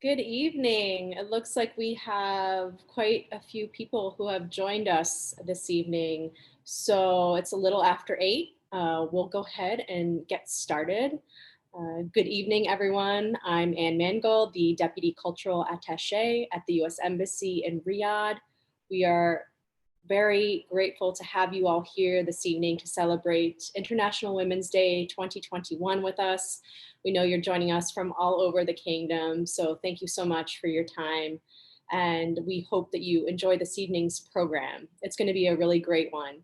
Good evening. It looks like we have quite a few people who have joined us this evening. So it's a little after 8. We'll go ahead and get started. Good evening, everyone. I'm Anne Mangold, the Deputy Cultural Attaché at the U.S. Embassy in Riyadh. We are very grateful to have you all here this evening to celebrate International Women's Day 2021 with us. We know you're joining us from all over the kingdom, so thank you so much for your time. And we hope that you enjoy this evening's program. It's going to be a really great one.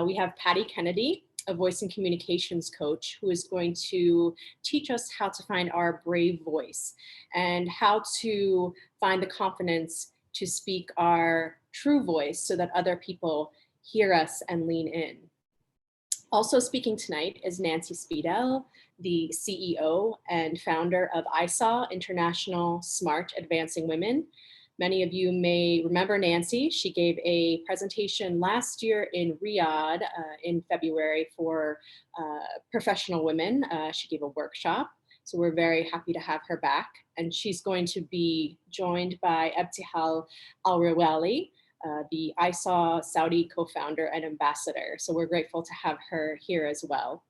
We have Patty Kennedy, a voice and communications coach, who is going to teach us how to find our brave voice and how to find the confidence to speak our true voice so that other people hear us and lean in. Also speaking tonight is Nancy Speedel, the CEO and founder of ISAW, International Smart Advancing Women. Many of you may remember Nancy. She gave a presentation last year in Riyadh in February for professional women. She gave a workshop. So we're very happy to have her back. And she's going to be joined by Ebtihal Al-Rawali, the ISAW Saudi co-founder and ambassador. So we're grateful to have her here as well.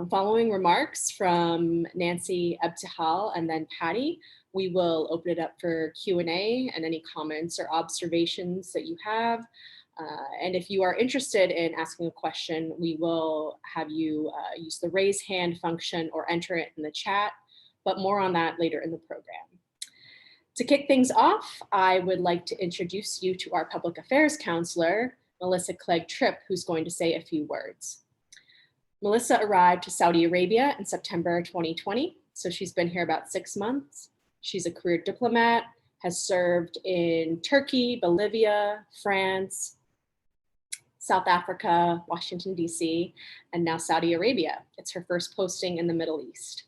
Following remarks from Nancy, Ebtihal, and then Patty, we will open it up for Q&A and any comments or observations that you have. And if you are interested in asking a question, we will have you use the raise hand function or enter it in the chat, but more on that later in the program. To kick things off, I would like to introduce you to our public affairs counselor, Melissa Clegg Tripp, who's going to say a few words. Melissa arrived to Saudi Arabia in September 2020, so she's been here about 6 months. She's a career diplomat, has served in Turkey, Bolivia, France, South Africa, Washington, D.C., and now Saudi Arabia. It's her first posting in the Middle East.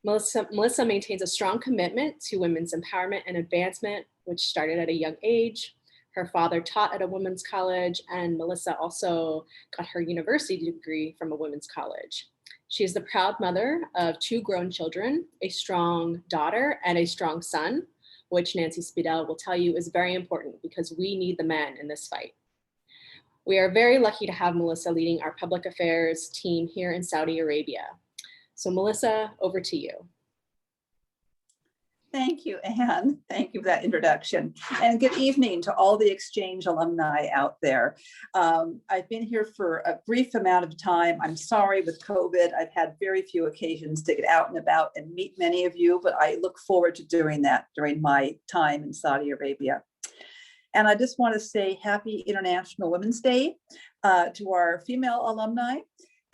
Melissa maintains a strong commitment to women's empowerment and advancement, which started at a young age. Her father taught at a women's college, and Melissa also got her university degree from a women's college. She is the proud mother of 2 grown children, a strong daughter and a strong son, which Nancy Speedel will tell you is very important because we need the men in this fight. We are very lucky to have Melissa leading our public affairs team here in Saudi Arabia. So Melissa, over to you. Thank you, Anne. Thank you for that introduction. And good evening to all the exchange alumni out there. I've been here for a brief amount of time. I'm sorry with COVID, I've had very few occasions to get out and about and meet many of you, but I look forward to doing that during my time in Saudi Arabia. And I just want to say happy International Women's Day to our female alumni,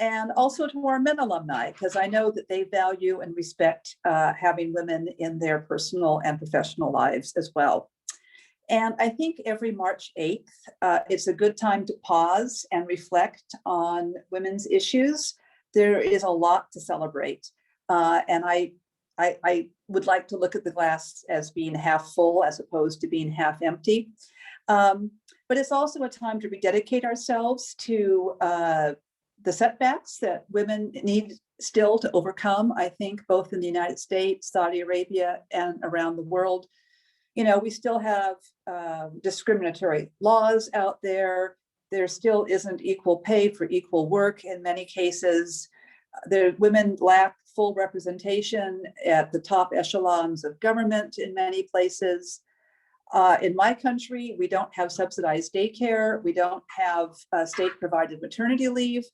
and also to our men alumni, because I know that they value and respect having women in their personal and professional lives as well. And I think every March 8th, it's a good time to pause and reflect on women's issues. There is a lot to celebrate. And I would like to look at the glass as being half full as opposed to being half empty. But it's also a time to rededicate ourselves to the setbacks that women need still to overcome, I think, both in the United States, Saudi Arabia, and around the world. You know, we still have discriminatory laws out there. There still isn't equal pay for equal work in many cases. Women lack full representation at the top echelons of government in many places. In my country, we don't have subsidized daycare. We don't have state-provided maternity leave.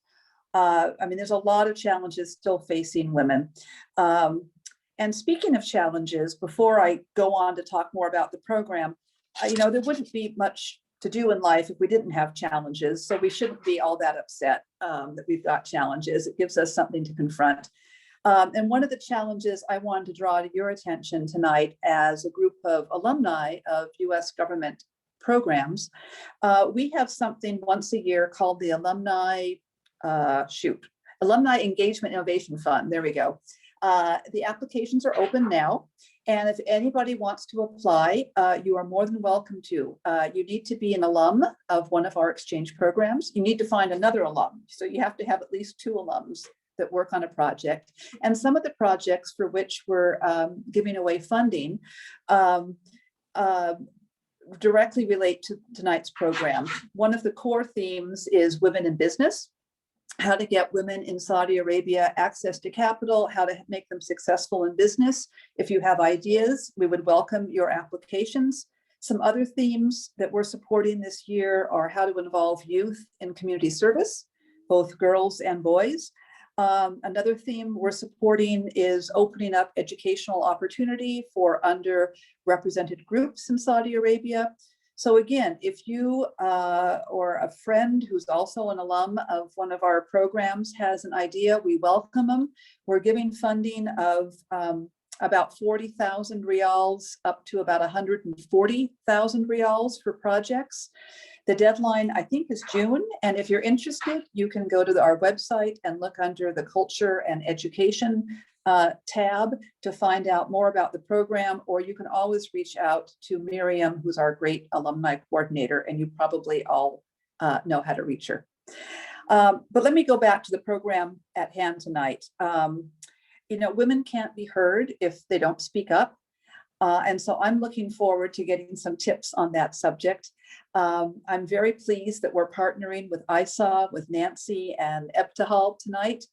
I mean, there's a lot of challenges still facing women. And speaking of challenges, before I go on to talk more about the program, you know, there wouldn't be much to do in life if we didn't have challenges. So we shouldn't be all that upset that we've got challenges. It gives us something to confront. And one of the challenges I wanted to draw to your attention tonight as a group of alumni of US government programs, we have something once a year called the Alumni Engagement Innovation Fund. There we go. The applications are open now. And if anybody wants to apply, you are more than welcome to. You need to be an alum of one of our exchange programs. You need to find another alum. So you have to have at least 2 alums that work on a project. And some of the projects for which we're giving away funding directly relate to tonight's program. One of the core themes is women in business, how to get women in Saudi Arabia access to capital, how to make them successful in business. If you have ideas, we would welcome your applications. Some other themes that we're supporting this year are how to involve youth in community service, both girls and boys. Another theme we're supporting is opening up educational opportunity for underrepresented groups in Saudi Arabia. So again, if you or a friend who's also an alum of one of our programs has an idea, we welcome them. We're giving funding of about 40,000 rials up to about 140,000 rials for projects. The deadline, I think, is June. And if you're interested, you can go to our website and look under the Culture and Education tab to find out more about the program, or you can always reach out to Miriam, who's our great alumni coordinator, and you probably all know how to reach her. But let me go back to the program at hand tonight. You know, women can't be heard if they don't speak up. And so I'm looking forward to getting some tips on that subject. I'm very pleased that we're partnering with ISA, with Nancy and Ebtihal tonight.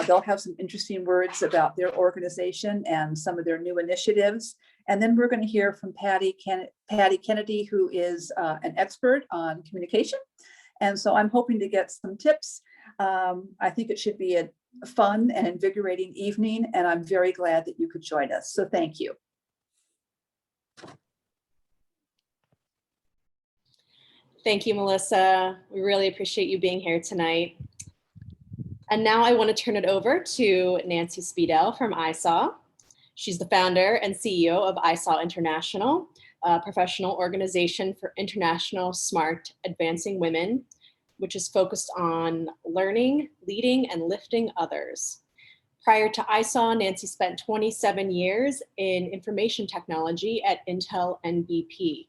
They'll have some interesting words about their organization and some of their new initiatives. And then we're going to hear from Patty Kennedy, who is an expert on communication. And so I'm hoping to get some tips. I think it should be a fun and invigorating evening, and I'm very glad that you could join us. So thank you. Thank you, Melissa. We really appreciate you being here tonight. And now I want to turn it over to Nancy Speedel from ISAW. She's the founder and CEO of ISAW International, a professional organization for international smart advancing women, which is focused on learning, leading, and lifting others. Prior to ISAW, Nancy spent 27 years in information technology at Intel and BP.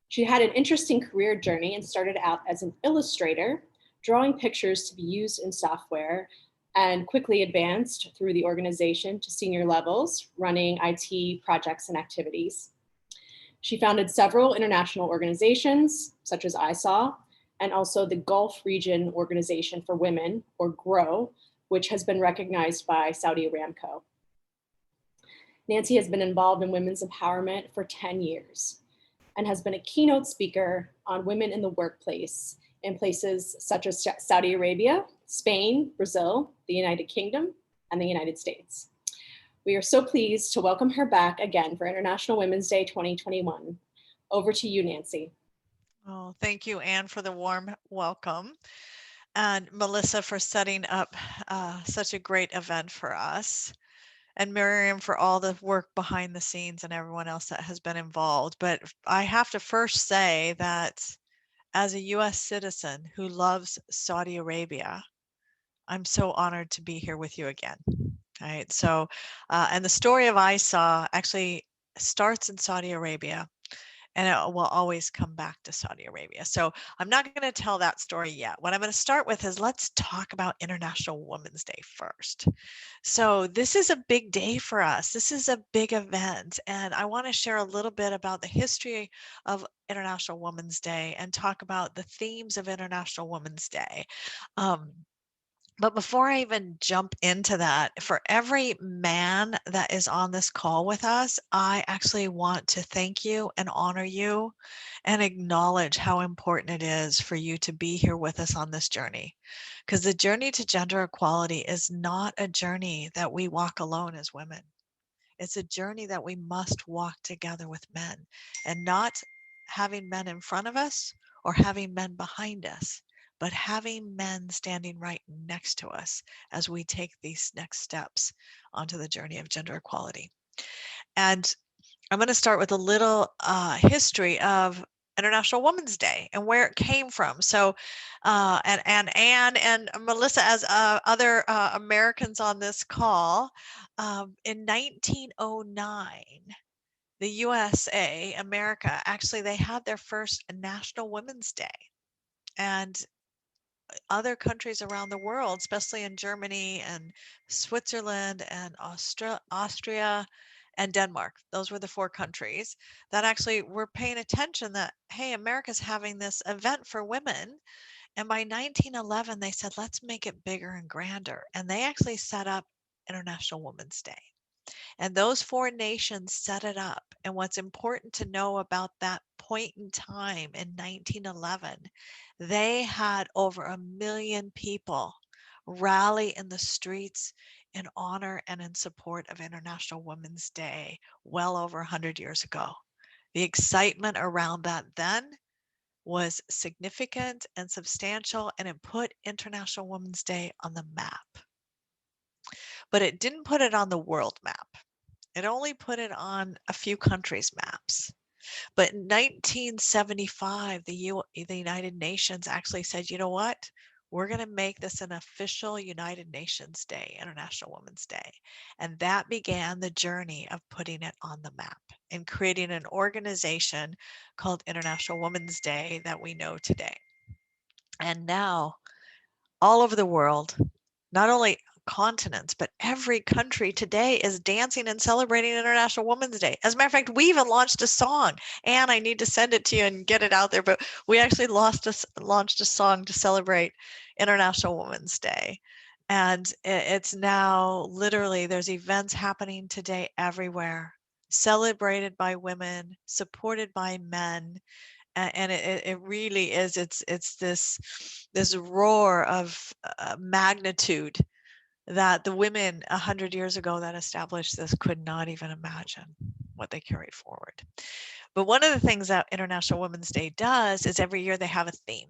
She had an interesting career journey and started out as an illustrator, drawing pictures to be used in software, and quickly advanced through the organization to senior levels, running IT projects and activities. She founded several international organizations, such as ISAW, and also the Gulf Region Organization for Women, or GROW, which has been recognized by Saudi Aramco. Nancy has been involved in women's empowerment for 10 years and has been a keynote speaker on women in the workplace in places such as Saudi Arabia, Spain, Brazil, the United Kingdom, and the United States. We are so pleased to welcome her back again for International Women's Day 2021. Over to you, Nancy. Oh, thank you, Anne, for the warm welcome. And Melissa for setting up such a great event for us. And Miriam for all the work behind the scenes and everyone else that has been involved. But I have to first say that as a US citizen who loves Saudi Arabia, I'm so honored to be here with you again. All right. So, and the story of ISAW actually starts in Saudi Arabia, and it will always come back to Saudi Arabia. So I'm not going to tell that story yet. What I'm going to start with is let's talk about International Women's Day first. So this is a big day for us. This is a big event. And I want to share a little bit about the history of International Women's Day and talk about the themes of International Women's Day. But before I even jump into that, for every man that is on this call with us, I actually want to thank you and honor you and acknowledge how important it is for you to be here with us on this journey. Because the journey to gender equality is not a journey that we walk alone as women. It's a journey that we must walk together with men, and not having men in front of us or having men behind us, but having men standing right next to us as we take these next steps onto the journey of gender equality. And I'm going to start with a little history of International Women's Day and where it came from. So, and Anne and Melissa, as other Americans on this call, in 1909, the USA, America, actually, they had their first National Women's Day. And other countries around the world, especially in Germany and Switzerland and Austria and Denmark. Those were the 4 countries that actually were paying attention that, hey, America's having this event for women. And by 1911, they said, let's make it bigger and grander. And they actually set up International Women's Day. And those 4 nations set it up. And what's important to know about that point in time in 1911, they had over 1 million people rally in the streets in honor and in support of International Women's Day well over 100 years ago. The excitement around that then was significant and substantial, and it put International Women's Day on the map. But it didn't put it on the world map. It only put it on a few countries' maps. But in 1975, the United Nations actually said, you know what? We're going to make this an official United Nations Day, International Women's Day. And that began the journey of putting it on the map and creating an organization called International Women's Day that we know today. And now, all over the world, not only continents, but every country today is dancing and celebrating International Women's Day. As a matter of fact, we even launched a song, and I need to send it to you and get it out there, but we actually launched a song to celebrate International Women's Day. And it's now literally, there's events happening today everywhere, celebrated by women, supported by men. And it really is, it's this roar of magnitude that the women 100 years ago that established this could not even imagine what they carried forward. But one of the things that International Women's Day does is every year they have a theme.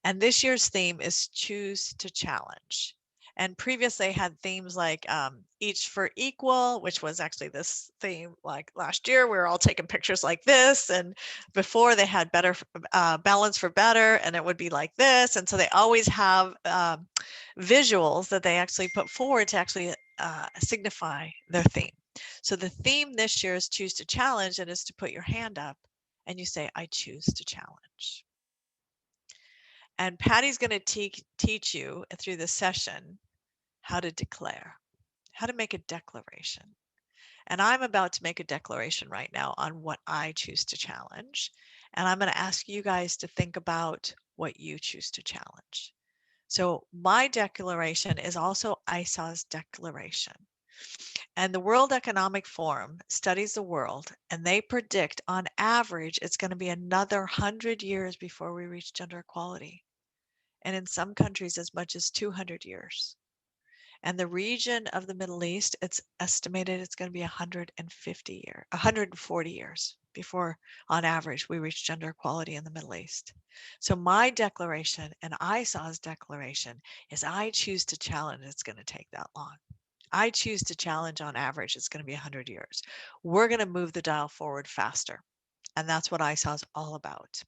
And this year's theme is Choose to Challenge. And previously had themes like Each for Equal, which was actually this theme. Like last year, we were all taking pictures like this. And before they had Better Balance for Better, and it would be like this. And so they always have visuals that they actually put forward to actually signify their theme. So the theme this year is Choose to Challenge, and is to put your hand up and you say, I choose to challenge. And Patty's going to teach you through this session how to declare, how to make a declaration. And I'm about to make a declaration right now on what I choose to challenge. And I'm going to ask you guys to think about what you choose to challenge. So my declaration is also ISA's declaration. And the World Economic Forum studies the world, and they predict on average it's going to be another 100 years before we reach gender equality. And in some countries as much as 200 years. And the region of the Middle East, it's estimated it's going to be 140 years before, on average, we reach gender equality in the Middle East. So my declaration and ISA's declaration is I choose to challenge it's going to take that long. I choose to challenge on average it's going to be 100 years. We're going to move the dial forward faster. And that's what ISA is all about.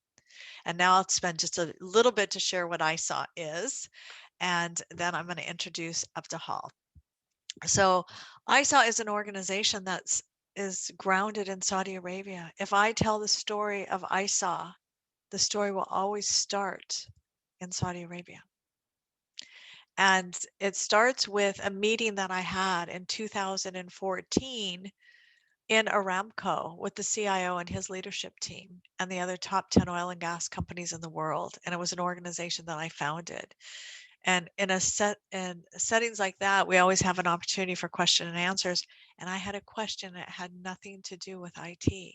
And now I'll spend just a little bit to share what ISA is, and then I'm going to introduce Abdahal. So ISA is an organization that is grounded in Saudi Arabia. If I tell the story of ISA, the story will always start in Saudi Arabia. And it starts with a meeting that I had in 2014 in Aramco with the CIO and his leadership team and the other top 10 oil and gas companies in the world. And it was an organization that I founded. And in settings like that, we always have an opportunity for question and answers. And I had a question that had nothing to do with IT.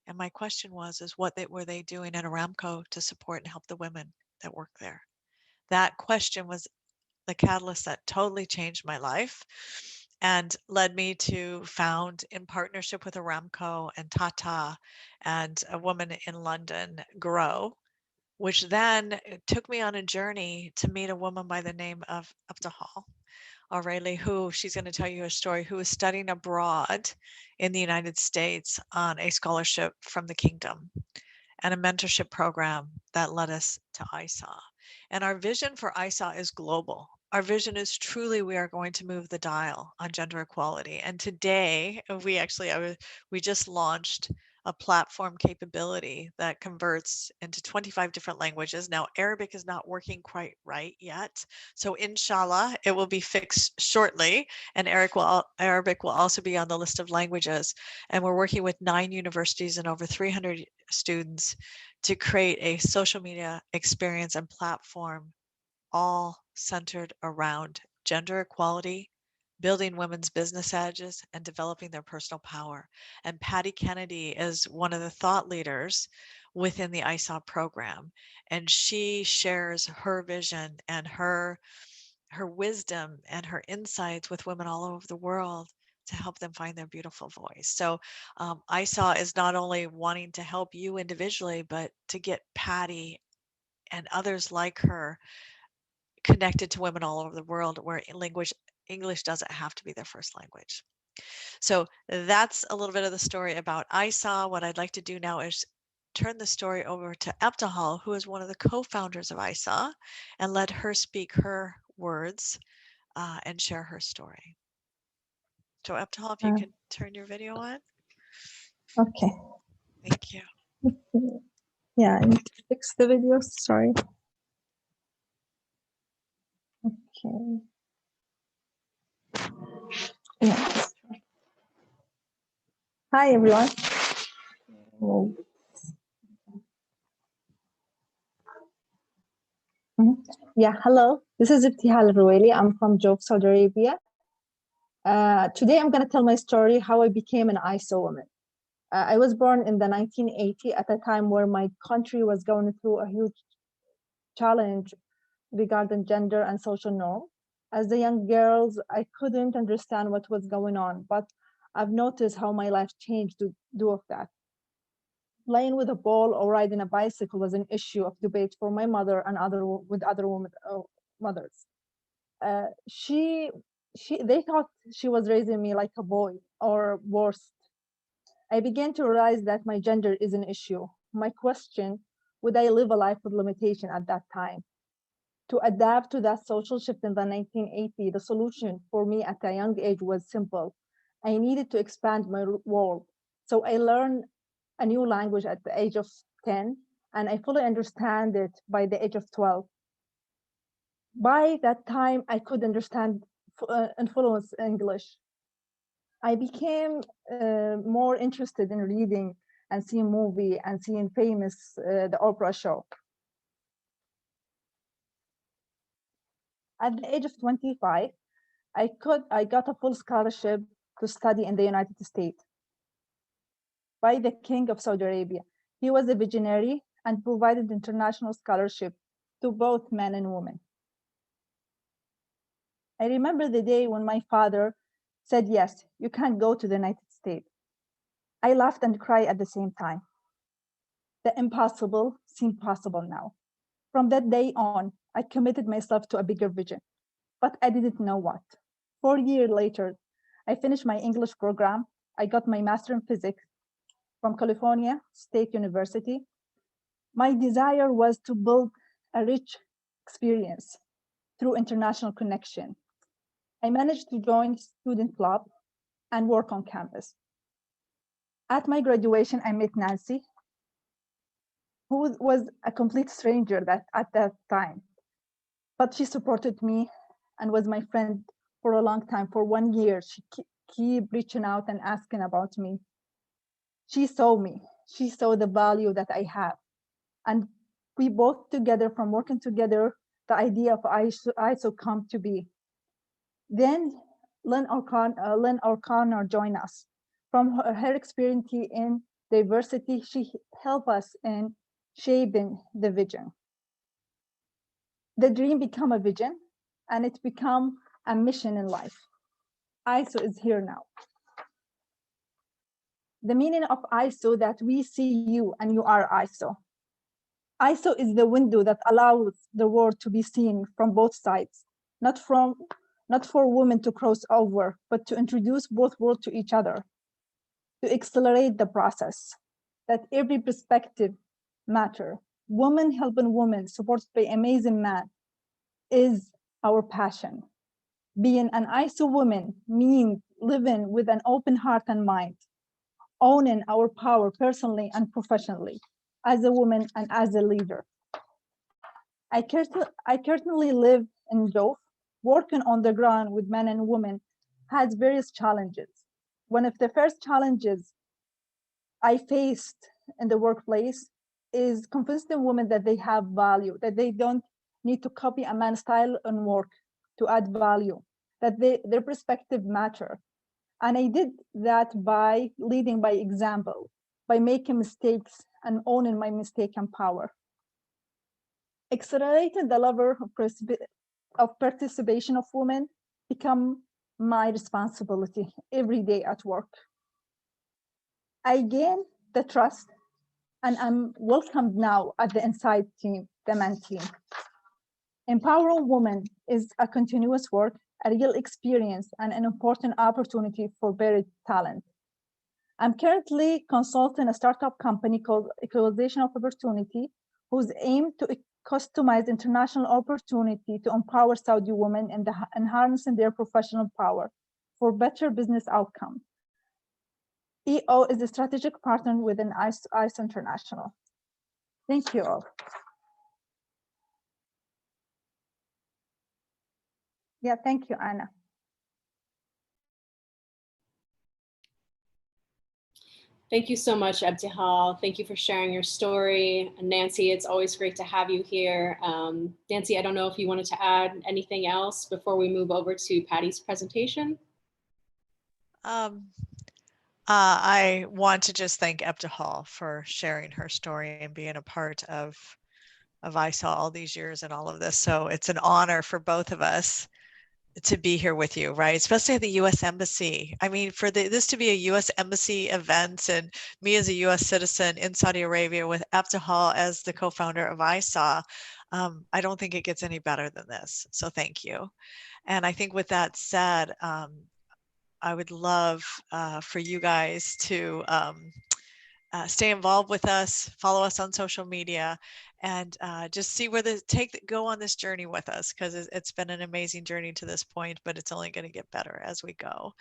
And my question was, what were they doing at Aramco to support and help the women that work there? That question was the catalyst that totally changed my life and led me to found, in partnership with Aramco and Tata and a woman in London, Grow, which then took me on a journey to meet a woman by the name of Abdahal Aurelie, who she's going to tell you a story, who was studying abroad in the United States on a scholarship from the kingdom and a mentorship program that led us to ISA. And our vision for ISA is global. Our vision is truly we are going to move the dial on gender equality. And today we just launched a platform capability that converts into 25 different languages. Now, Arabic is not working quite right yet. So inshallah, it will be fixed shortly. And Arabic will also be on the list of languages. And we're working with 9 universities and over 300 students to create a social media experience and platform all centered around gender equality, building women's business edges, and developing their personal power. And Patty Kennedy is one of the thought leaders within the ISOP program. And she shares her vision and her wisdom and her insights with women all over the world to help them find their beautiful voice. So ISAW is not only wanting to help you individually, but to get Patty and others like her connected to women all over the world where English doesn't have to be their first language. So that's a little bit of the story about ISAW. What I'd like to do now is turn the story over to Ebtahal, who is one of the co-founders of ISAW, and let her speak her words and share her story. So Ebtahal, if you can turn your video on. Okay. Thank you. Yeah, I need to fix the video. Sorry. Okay. Yeah. Hi, everyone. Oh. Yeah, hello. This is Ibtihal Ruwaili. I'm from Jowf, Saudi Arabia. Today, I'm going to tell my story how I became an ISO woman. I was born in the 1980 at a time where my country was going through a huge challenge regarding gender and social norm. As a young girl, I couldn't understand what was going on, but I've noticed how my life changed to do of that. Playing with a ball or riding a bicycle was an issue of debate for my mother and other women, mothers. They thought she was raising me like a boy, or worse. I began to realize that my gender is an issue. My question, would I live a life with limitation at that time? To adapt to that social shift in the 1980s, the solution for me at a young age was simple. I needed to expand my world. So I learned a new language at the age of 10, and I fully understand it by the age of 12. By that time, I could understand and fluent English. I became more interested in reading and seeing movie and seeing famous, the Oprah show. At the age of 25, I got a full scholarship to study in the United States by the King of Saudi Arabia. He was a visionary and provided international scholarship to both men and women. I remember the day when my father said, yes, you can go to the United States. I laughed and cried at the same time. The impossible seemed possible now. From that day on, I committed myself to a bigger vision, but I didn't know what. 4 years later, I finished my English program. I got my master in physics from California State University. My desire was to build a rich experience through international connection. I managed to join student club and work on campus. At my graduation, I met Nancy, who was a complete stranger at that time, but she supported me and was my friend for a long time. For 1 year, she kept reaching out and asking about me. She saw me. She saw the value that I have. And we both together, from working together, the idea of ISO come to be. Then Lynn O'Connor joined us. From her experience in diversity, she helped us in shaping the vision. The dream became a vision, and it became a mission in life. ISO is here now. The meaning of ISO that we see you and you are ISO. ISO is the window that allows the world to be seen from both sides, not for women to cross over, but to introduce both worlds to each other, to accelerate the process, that every perspective matter. Women helping women, supported by amazing man, is our passion. Being an ISO woman means living with an open heart and mind, owning our power personally and professionally, as a woman and as a leader. I currently live in Jove, working on the ground with men and women has various challenges. One of the first challenges I faced in the workplace is convincing women that they have value, that they don't need to copy a man's style and work to add value, that their perspective matter. And I did that by leading by example, by making mistakes and owning my mistake and power. Accelerating the level of participation of women become my responsibility every day at work. I gain the trust and I'm welcomed now at the Inside team, the MEN team. Empowering women is a continuous work, a real experience, and an important opportunity for buried talent. I'm currently consulting a startup company called Equalization of Opportunity, whose aim to customize international opportunity to empower Saudi women and harnessing their professional power for better business outcome. EO is a strategic partner within ICE International. Thank you all. Yeah, thank you, Anna. Thank you so much, Ebtihal. Thank you for sharing your story. And Nancy, it's always great to have you here. Nancy, I don't know if you wanted to add anything else before we move over to Patty's presentation. I want to just thank Ebtihal for sharing her story and being a part of ISA all these years and all of this. So it's an honor for both of us to be here with you, right? Especially at the U.S. Embassy. I mean, for this to be a U.S. Embassy event and me as a U.S. citizen in Saudi Arabia with Ebtihal as the co-founder of ISA, I don't think it gets any better than this. So thank you. And I think with that said, I would love for you guys to stay involved with us, follow us on social media, and just see where go on this journey with us, because it's been an amazing journey to this point, but it's only going to get better as we go.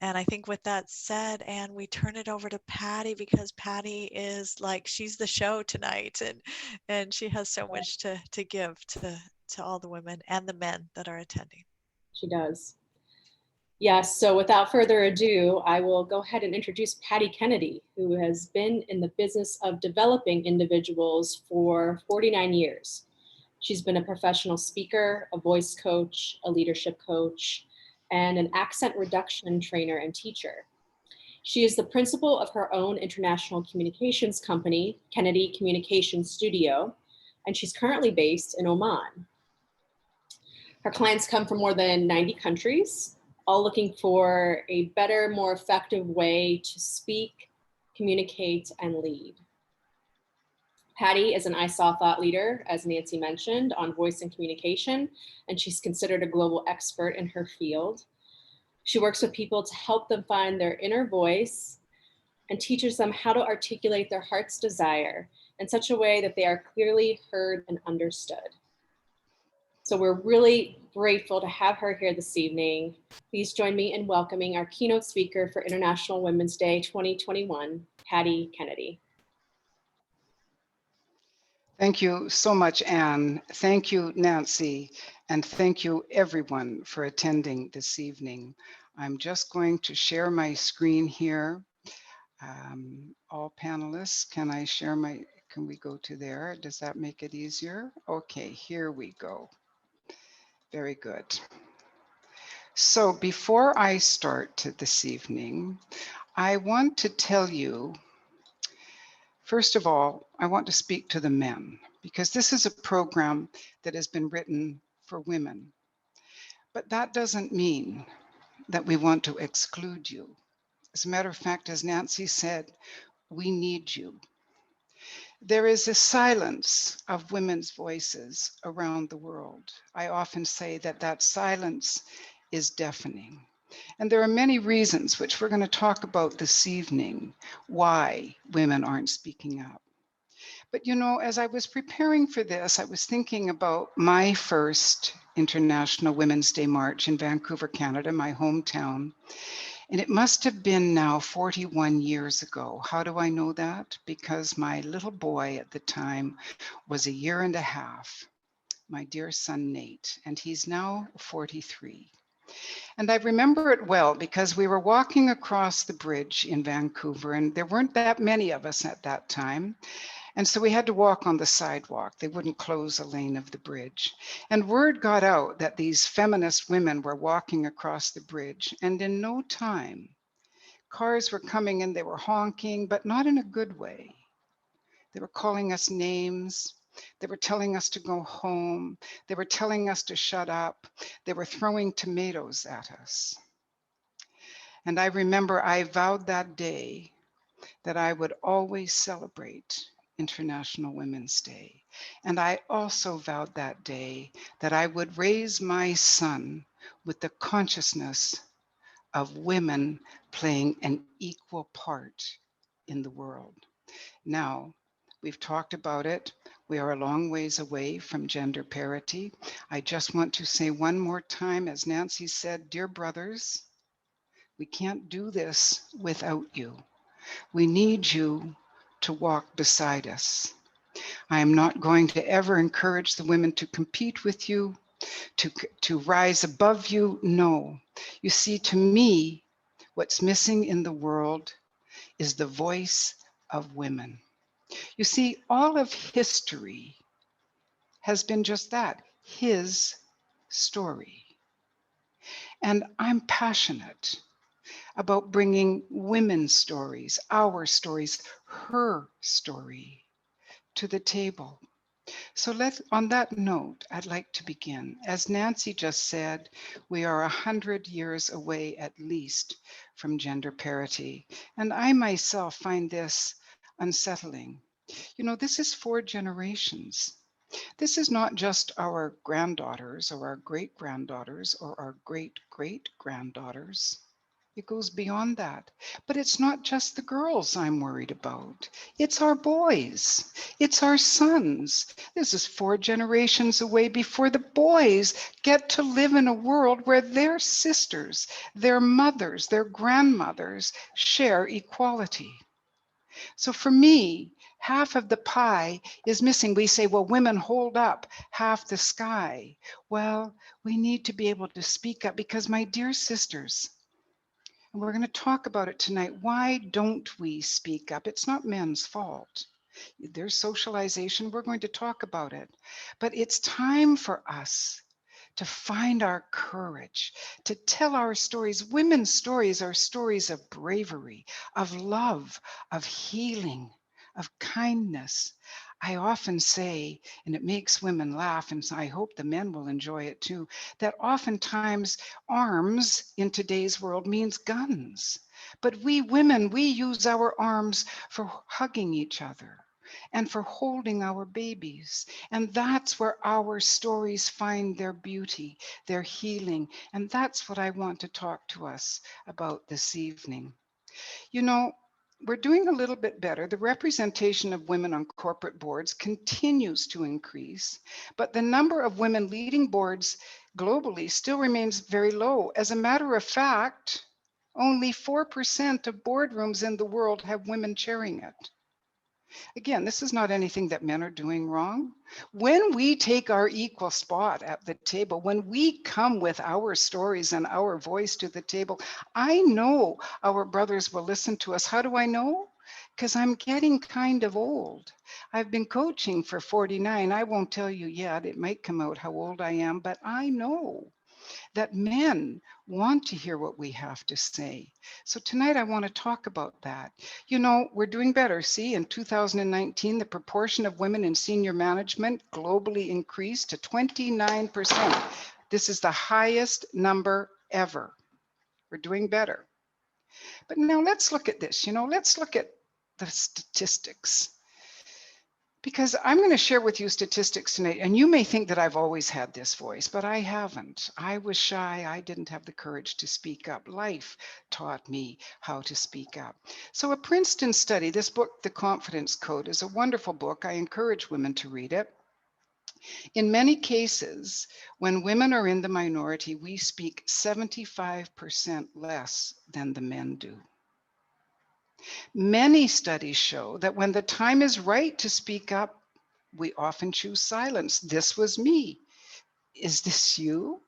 And I think with that said, and we turn it over to Patty, because Patty is like, she's the show tonight, and she has so much to give to all the women and the men that are attending. She does. Yes, so without further ado, I will go ahead and introduce Patty Kennedy, who has been in the business of developing individuals for 49 years. She's been a professional speaker, a voice coach, a leadership coach, and an accent reduction trainer and teacher. She is the principal of her own international communications company, Kennedy Communications Studio, and she's currently based in Oman. Her clients come from more than 90 countries, all looking for a better, more effective way to speak, communicate, and lead. Patty is an ISA thought leader, as Nancy mentioned, on voice and communication, and she's considered a global expert in her field. She works with people to help them find their inner voice and teaches them how to articulate their heart's desire in such a way that they are clearly heard and understood. So we're really grateful to have her here this evening. Please join me in welcoming our keynote speaker for International Women's Day 2021, Patty Kennedy. Thank you so much, Anne. Thank you, Nancy, and thank you everyone for attending this evening. I'm just going to share my screen here. All panelists, can we go to there? Does that make it easier? Okay, here we go. Very good. So before I start this evening, I want to tell you, first of all, I want to speak to the men, because this is a program that has been written for women. But that doesn't mean that we want to exclude you. As a matter of fact, as Nancy said, we need you. There is a silence of women's voices around the world. I often say that silence is deafening. And there are many reasons, which we're going to talk about this evening, why women aren't speaking up. But you know, as I was preparing for this, I was thinking about my first International Women's Day March in Vancouver, Canada, my hometown. And it must have been now 41 years ago. How do I know that? Because my little boy at the time was a year and a half, my dear son Nate, and he's now 43. And I remember it well because we were walking across the bridge in Vancouver, and there weren't that many of us at that time. And so we had to walk on the sidewalk. They wouldn't close a lane of the bridge. And word got out that these feminist women were walking across the bridge. And in no time, cars were coming and they were honking, but not in a good way. They were calling us names. They were telling us to go home. They were telling us to shut up. They were throwing tomatoes at us. And I remember I vowed that day that I would always celebrate International Women's Day. And I also vowed that day that I would raise my son with the consciousness of women playing an equal part in the world. Now, we've talked about it. We are a long ways away from gender parity. I just want to say one more time, as Nancy said, dear brothers, we can't do this without you. We need you to walk beside us. I am not going to ever encourage the women to compete with you, to rise above you. No. You see, to me, what's missing in the world is the voice of women. You see, all of history has been just that, his story. And I'm passionate about bringing women's stories, our stories, her story to the table. So on that note, I'd like to begin. As Nancy just said, we are 100 years away at least from gender parity. And I myself find this unsettling. You know, this is 4 generations. This is not just our granddaughters or our great-granddaughters or our great-great-granddaughters. It goes beyond that. But it's not just the girls I'm worried about. It's our boys. It's our sons. This is 4 generations away before the boys get to live in a world where their sisters, their mothers, their grandmothers share equality. So for me, half of the pie is missing. We say, well, women hold up half the sky. Well, we need to be able to speak up because, my dear sisters, and we're going to talk about it tonight. Why don't we speak up? It's not men's fault. There's socialization. We're going to talk about it. But it's time for us to find our courage, to tell our stories. Women's stories are stories of bravery, of love, of healing, of kindness. I often say, and it makes women laugh, and so I hope the men will enjoy it too, that oftentimes arms in today's world means guns. But we women, we use our arms for hugging each other and for holding our babies. And that's where our stories find their beauty, their healing. And that's what I want to talk to us about this evening. You know, we're doing a little bit better. The representation of women on corporate boards continues to increase, but the number of women leading boards globally still remains very low. As a matter of fact, only 4% of boardrooms in the world have women chairing it. Again, this is not anything that men are doing wrong. When we take our equal spot at the table, when we come with our stories and our voice to the table, I know our brothers will listen to us. How do I know? Because I'm getting kind of old. I've been coaching for 49. I won't tell you yet. It might come out how old I am, but I know that men want to hear what we have to say. So tonight I want to talk about that. You know, we're doing better. See, in 2019, the proportion of women in senior management globally increased to 29%. This is the highest number ever. We're doing better. But now let's look at this. You know, let's look at the statistics. Because I'm going to share with you statistics tonight, and you may think that I've always had this voice, but I haven't. I was shy. I didn't have the courage to speak up. Life taught me how to speak up. So a Princeton study, this book, The Confidence Code, is a wonderful book. I encourage women to read it. In many cases, when women are in the minority, we speak 75% less than the men do. Many studies show that when the time is right to speak up, we often choose silence. This was me. Is this you?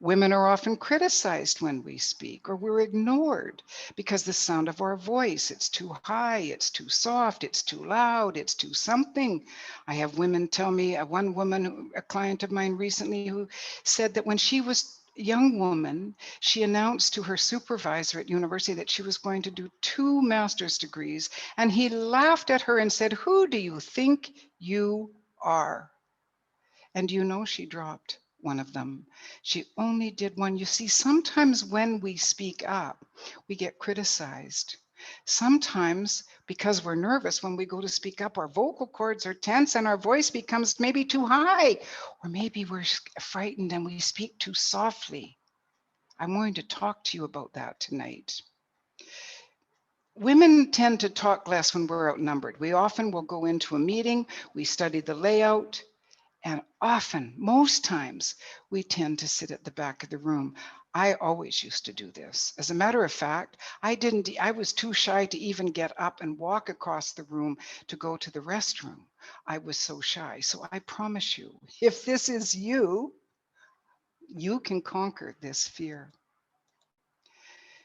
Women are often criticized when we speak, or we're ignored because the sound of our voice, it's too high, it's too soft, it's too loud, it's too something. I have women tell me, one woman, a client of mine recently, who said that when she was a young woman, she announced to her supervisor at university that she was going to do 2 master's degrees, and he laughed at her and said, "Who do you think you are?" And you know, she dropped one of them. She only did one. You see, sometimes when we speak up, we get criticized. Sometimes because we're nervous, when we go to speak up, our vocal cords are tense and our voice becomes maybe too high, or maybe we're frightened and we speak too softly. I'm going to talk to you about that tonight. Women tend to talk less when we're outnumbered. We often will go into a meeting, we study the layout, and often, most times, we tend to sit at the back of the room. I always used to do this. As a matter of fact, I was too shy to even get up and walk across the room to go to the restroom. I was so shy. So I promise you, if this is you, you can conquer this fear.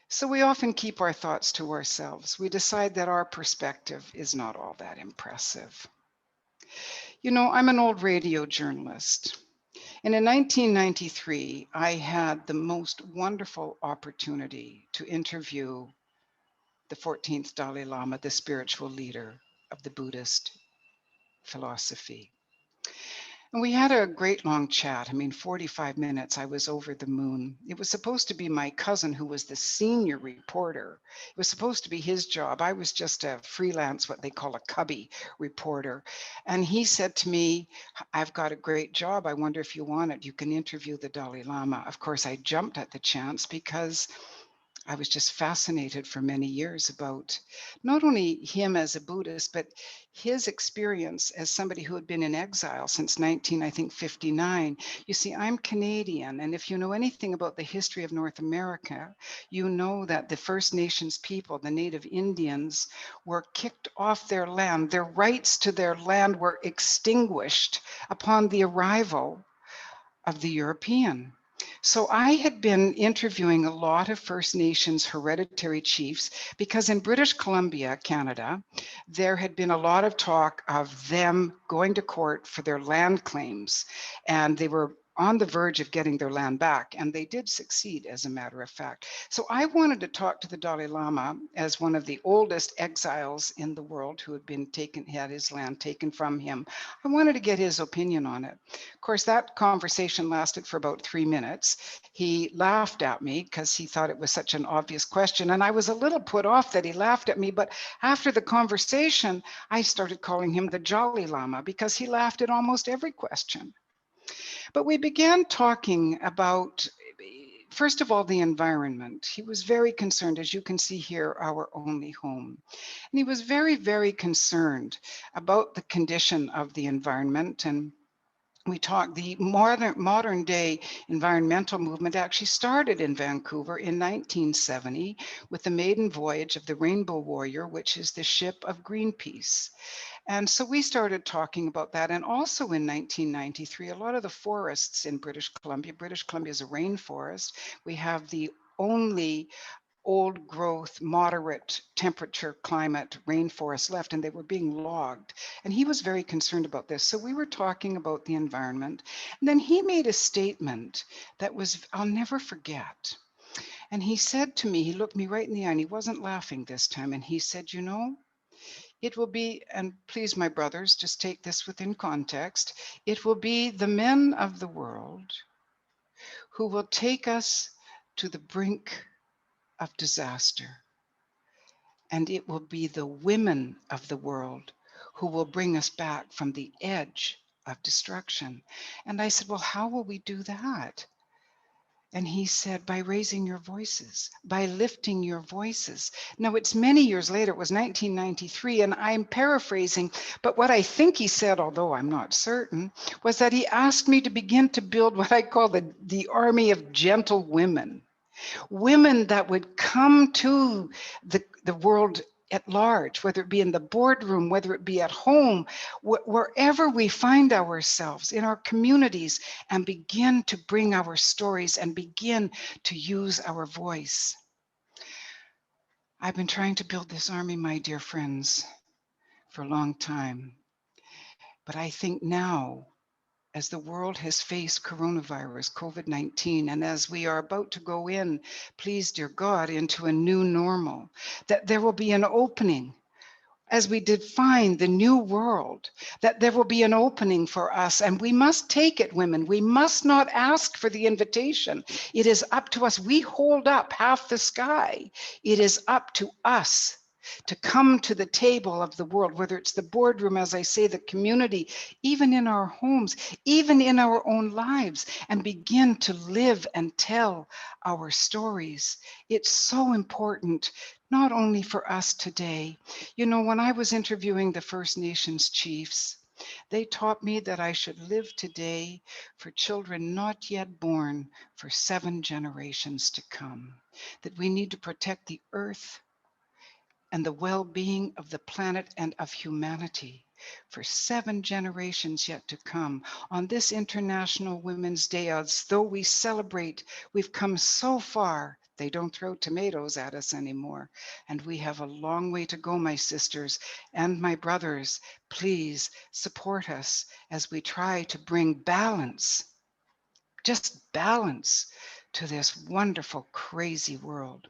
So we often keep our thoughts to ourselves. We decide that our perspective is not all that impressive. You know, I'm an old radio journalist. And in 1993, I had the most wonderful opportunity to interview the 14th Dalai Lama, the spiritual leader of the Buddhist philosophy. And we had a great long chat. I mean, 45 minutes, I was over the moon. It was supposed to be my cousin who was the senior reporter. It was supposed to be his job. I was just a freelance, what they call a cubby reporter. And he said to me, "I've got a great job. I wonder if you want it. You can interview the Dalai Lama." Of course, I jumped at the chance because I was just fascinated for many years about not only him as a Buddhist, but his experience as somebody who had been in exile since 1959. You see, I'm Canadian, and if you know anything about the history of North America, you know that the First Nations people, the Native Indians, were kicked off their land. Their rights to their land were extinguished upon the arrival of the European. So I had been interviewing a lot of First Nations hereditary chiefs because in British Columbia, Canada, there had been a lot of talk of them going to court for their land claims, and they were on the verge of getting their land back, and they did succeed, as a matter of fact. So I wanted to talk to the Dalai Lama as one of the oldest exiles in the world who had his land taken from him. I wanted to get his opinion on it. Of course, that conversation lasted for about 3 minutes. He laughed at me because he thought it was such an obvious question, and I was a little put off that he laughed at me, but after the conversation, I started calling him the Jolly Lama because he laughed at almost every question. But we began talking about, first of all, the environment. He was very concerned, as you can see here, our only home. And he was very, very concerned about the condition of the environment. And we talked, the modern day environmental movement actually started in Vancouver in 1970 with the maiden voyage of the Rainbow Warrior, which is the ship of Greenpeace. And so we started talking about that. And also in 1993, a lot of the forests in British Columbia is a rainforest. We have the only old growth, moderate temperature climate rainforest left, and they were being logged. And he was very concerned about this. So we were talking about the environment. And then he made a statement that I'll never forget. And he said to me, he looked me right in the eye, and he wasn't laughing this time. And he said, "You know, it will be," and please, my brothers, just take this within context, "it will be the men of the world who will take us to the brink of disaster. And it will be the women of the world who will bring us back from the edge of destruction." And I said, "Well, how will we do that?" And he said, by raising your voices, by lifting your voices. Now, it's many years later, it was 1993, and I'm paraphrasing, but what I think he said, although I'm not certain, was that he asked me to begin to build what I call the army of gentle women. Women that would come to the world at large, whether it be in the boardroom, whether it be at home, wherever we find ourselves in our communities, and begin to bring our stories and begin to use our voice. I've been trying to build this army, my dear friends, for a long time. But I think now, as the world has faced coronavirus, COVID-19, and as we are about to go in, please, dear God, into a new normal, that there will be an opening as we define the new world, that there will be an opening for us, and we must take it, women. We must not ask for the invitation. It is up to us. We hold up half the sky. It is up to us to come to the table of the world, whether it's the boardroom, as I say, the community, even in our homes, even in our own lives, and begin to live and tell our stories. It's so important, not only for us today. You know, when I was interviewing the First Nations chiefs, they taught me that I should live today for children not yet born for 7 generations to come, that we need to protect the earth and the well-being of the planet and of humanity for 7 generations yet to come. On this International Women's Day, as though we celebrate, we've come so far. They don't throw tomatoes at us anymore. And we have a long way to go, my sisters and my brothers. Please support us as we try to bring balance, just balance, to this wonderful, crazy world.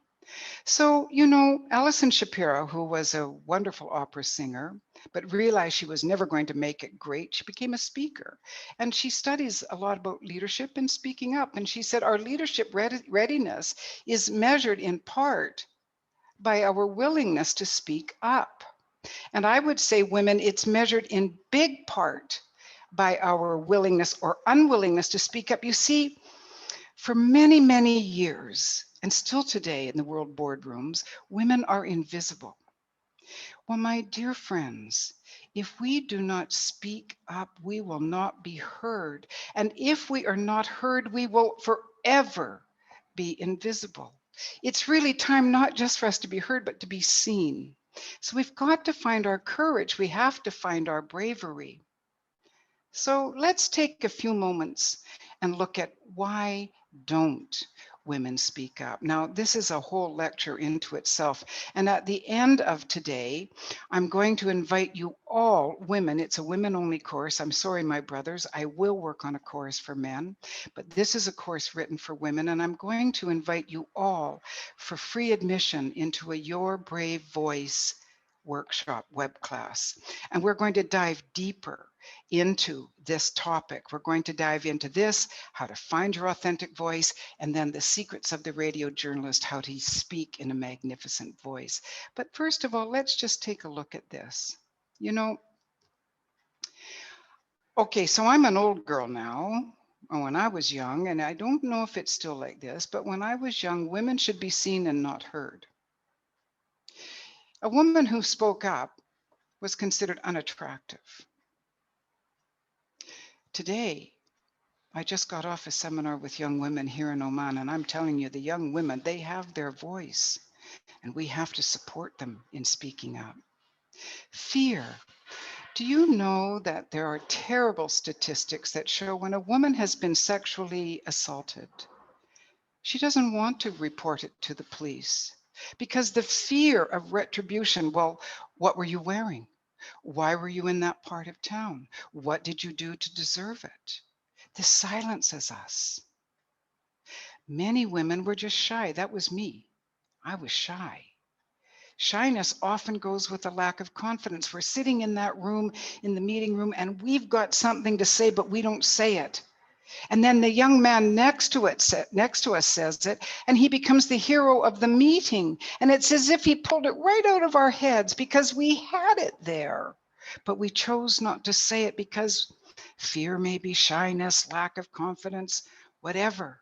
So, you know, Alison Shapiro, who was a wonderful opera singer, but realized she was never going to make it great, she became a speaker. And she studies a lot about leadership and speaking up. And she said, our leadership readiness is measured in part by our willingness to speak up. And I would say, women, it's measured in big part by our willingness or unwillingness to speak up. You see, for many, many years, and still today in the world boardrooms, women are invisible. Well, my dear friends, if we do not speak up, we will not be heard. And if we are not heard, we will forever be invisible. It's really time not just for us to be heard, but to be seen. So we've got to find our courage. We have to find our bravery. So let's take a few moments and look at why don't women speak up. Now, this is a whole lecture into itself. And at the end of today, I'm going to invite you all, women, it's a women-only course. I'm sorry, my brothers, I will work on a course for men, but this is a course written for women. And I'm going to invite you all for free admission into a Your Brave Voice workshop web class. And we're going to dive deeper into this topic. We're going to dive into this, how to find your authentic voice, and then the secrets of the radio journalist, how to speak in a magnificent voice. But first of all, let's just take a look at this. You know, okay, so I'm an old girl now. When I was young, and I don't know if it's still like this, but when I was young, women should be seen and not heard. A woman who spoke up was considered unattractive. Today, I just got off a seminar with young women here in Oman, and I'm telling you, the young women, they have their voice, and we have to support them in speaking up. Fear. Do you know that there are terrible statistics that show when a woman has been sexually assaulted, she doesn't want to report it to the police because the fear of retribution. Well, what were you wearing? Why were you in that part of town? What did you do to deserve it? This silences us. Many women were just shy. That was me. I was shy. Shyness often goes with a lack of confidence. We're sitting in that room, in the meeting room, and we've got something to say, but we don't say it. And then the young man next to us says it, and he becomes the hero of the meeting. And it's as if he pulled it right out of our heads because we had it there, but we chose not to say it because fear, maybe shyness, lack of confidence, whatever.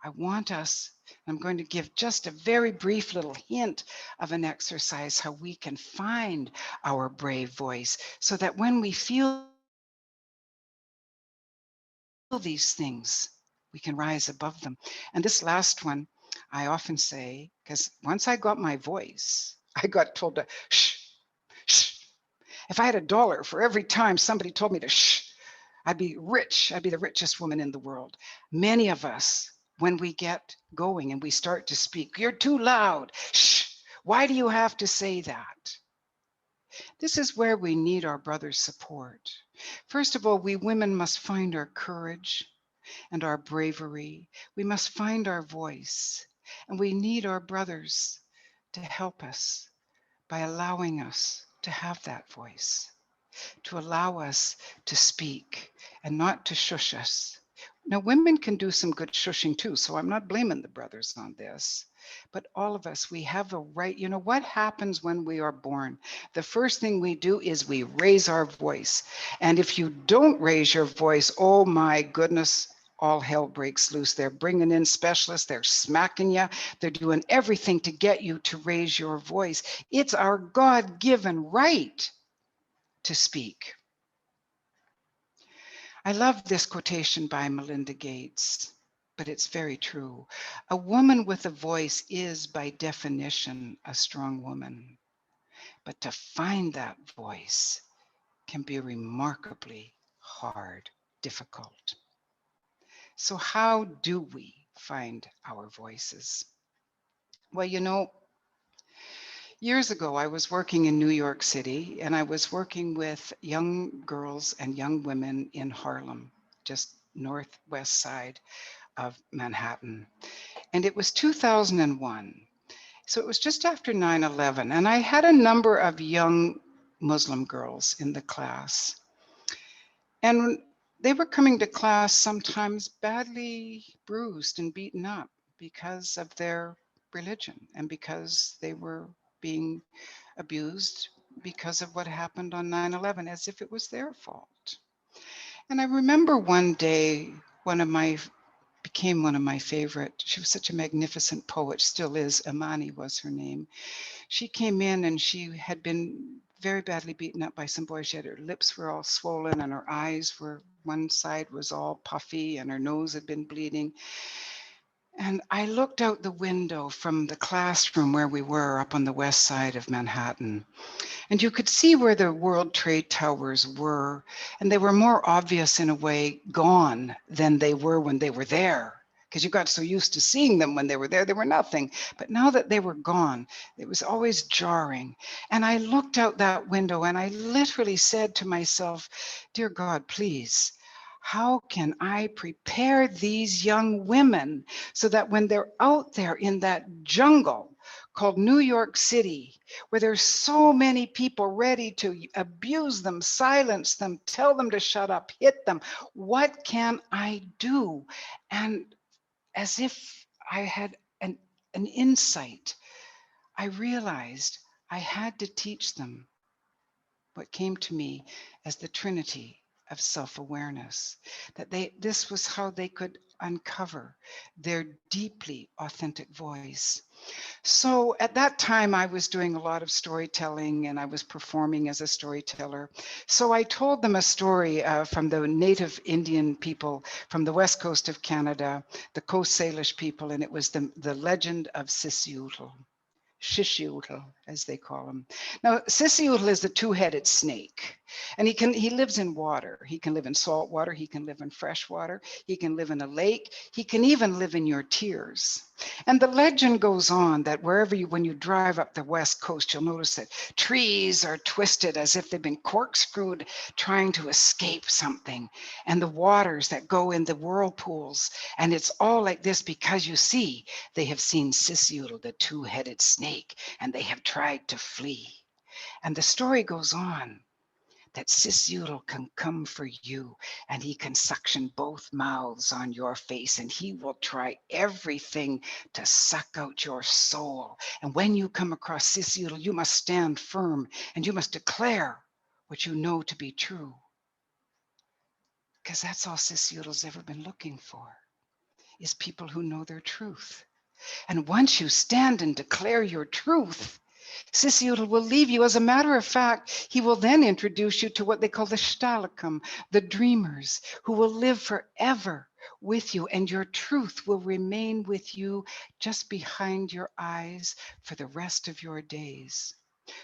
I want us, I'm going to give just a very brief little hint of an exercise how we can find our brave voice so that when we feel these things, we can rise above them. And this last one, I often say, because once I got my voice, I got told to shh, shh. If I had $1 for every time somebody told me to shh, I'd be rich. I'd be the richest woman in the world. Many of us, when we get going and we start to speak, you're too loud. Shh. Why do you have to say that? This is where we need our brother's support. First of all, we women must find our courage and our bravery. We must find our voice, and we need our brothers to help us by allowing us to have that voice, to allow us to speak and not to shush us. Now, women can do some good shushing too, so I'm not blaming the brothers on this. But all of us, we have a right. You know what happens when we are born? The first thing we do is we raise our voice. And if you don't raise your voice, oh my goodness, all hell breaks loose. They're bringing in specialists, they're smacking you, they're doing everything to get you to raise your voice. It's our God-given right to speak. I love this quotation by Melinda Gates, but it's very true. A woman with a voice is, by definition, a strong woman. But to find that voice can be remarkably hard, difficult. So how do we find our voices? Well, you know, years ago, I was working in New York City, and I was working with young girls and young women in Harlem, just northwest side of Manhattan. And it was 2001. So it was just after 9/11. And I had a number of young Muslim girls in the class. And they were coming to class sometimes badly bruised and beaten up because of their religion and because they were being abused because of what happened on 9/11, as if it was their fault. And I remember one day, became one of my favorite. She was such a magnificent poet, still is. Imani was her name. She came in and she had been very badly beaten up by some boys. She had her lips were all swollen and her eyes were, one side was all puffy and her nose had been bleeding. And I looked out the window from the classroom where we were up on the west side of Manhattan. And you could see where the World Trade Towers were, and they were more obvious in a way gone than they were when they were there. Because you got so used to seeing them when they were nothing. But now that they were gone, it was always jarring. And I looked out that window and I literally said to myself, dear God, please, how can I prepare these young women so that when they're out there in that jungle called New York City, where there's so many people ready to abuse them, silence them, tell them to shut up, hit them, what can I do? And as if I had an insight, I realized I had to teach them what came to me as the Trinity of self-awareness, that this was how they could uncover their deeply authentic voice. So at that time, I was doing a lot of storytelling and I was performing as a storyteller. So I told them a story from the native Indian people from the west coast of Canada, the Coast Salish people, and it was the legend of Sisutu. Shishiutl, as they call him. Now, Sisiutl is the two-headed snake, and he lives in water. He can live in salt water. He can live in fresh water. He can live in a lake. He can even live in your tears. And the legend goes on that when you drive up the west coast, you'll notice that trees are twisted as if they've been corkscrewed trying to escape something. And the waters that go in the whirlpools. And it's all like this because you see, they have seen Sisiutl, the two-headed snake, and they have tried to flee. And the story goes on that Sisutu can come for you and he can suction both mouths on your face and he will try everything to suck out your soul. And when you come across Sisutu, you must stand firm and you must declare what you know to be true. Because that's all Sisutul's ever been looking for, is people who know their truth. And once you stand and declare your truth, Sisutu will leave you. As a matter of fact, he will then introduce you to what they call the Shtalakam, the dreamers, who will live forever with you, and your truth will remain with you just behind your eyes for the rest of your days.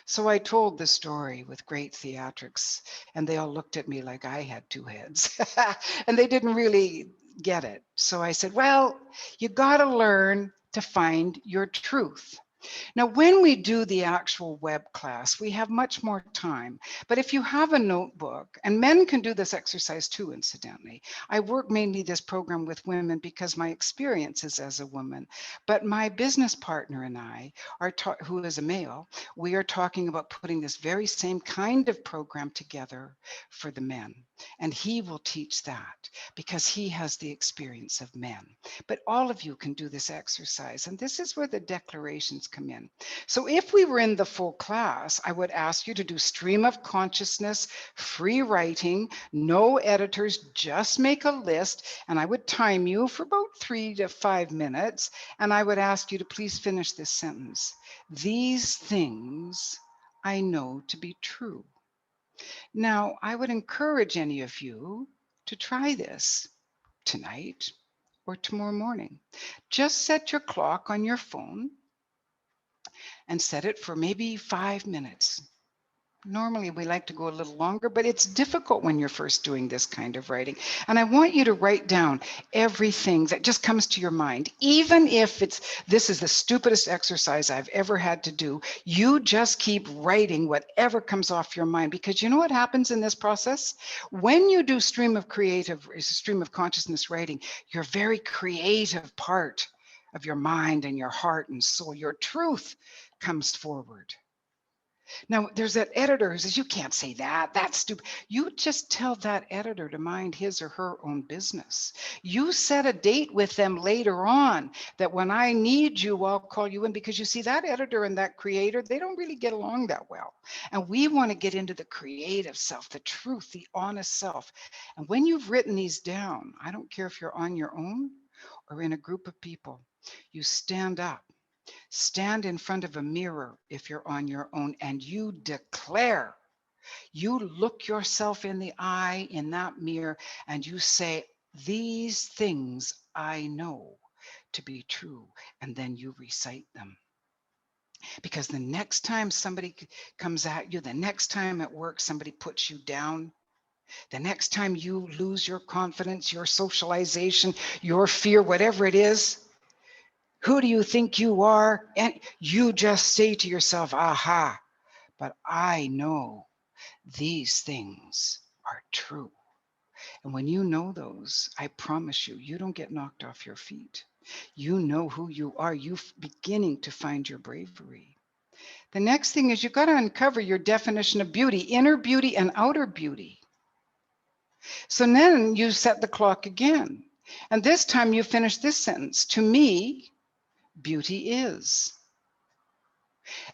So I told the story with great theatrics, and they all looked at me like I had two heads, and they didn't really get it. So I said, well, you got to learn to find your truth. Now, when we do the actual web class, we have much more time. But if you have a notebook, and men can do this exercise too, incidentally. I work mainly this program with women because my experience is as a woman. But my business partner and I, who is a male, we are talking about putting this very same kind of program together for the men. And he will teach that because he has the experience of men. But all of you can do this exercise. And this is where the declarations come in. So if we were in the full class, I would ask you to do stream of consciousness, free writing, no editors, just make a list. And I would time you for about 3 to 5 minutes. And I would ask you to please finish this sentence. These things I know to be true. Now, I would encourage any of you to try this tonight or tomorrow morning. Just set your clock on your phone and set it for maybe 5 minutes. Normally we like to go a little longer, but it's difficult when you're first doing this kind of writing. And I want you to write down everything that just comes to your mind. Even if this is the stupidest exercise I've ever had to do, you just keep writing whatever comes off your mind, because you know what happens in this process? When you do stream of consciousness writing, your very creative part of your mind and your heart and soul, your truth comes forward. Now, there's that editor who says, you can't say that, that's stupid. You just tell that editor to mind his or her own business. You set a date with them later on that when I need you, I'll call you in, because you see that editor and that creator, they don't really get along that well. And we want to get into the creative self, the truth, the honest self. And when you've written these down, I don't care if you're on your own or in a group of people, you stand up. Stand in front of a mirror if you're on your own, and you declare. You look yourself in the eye in that mirror and you say, these things I know to be true. And then you recite them. Because the next time somebody comes at you, the next time at work somebody puts you down, the next time you lose your confidence, your socialization, your fear, whatever it is, who do you think you are? And you just say to yourself, aha, but I know these things are true. And when you know those, I promise you, you don't get knocked off your feet. You know who you are. You're beginning to find your bravery. The next thing is you've got to uncover your definition of beauty, inner beauty and outer beauty. So then you set the clock again. And this time you finish this sentence. To me, beauty is.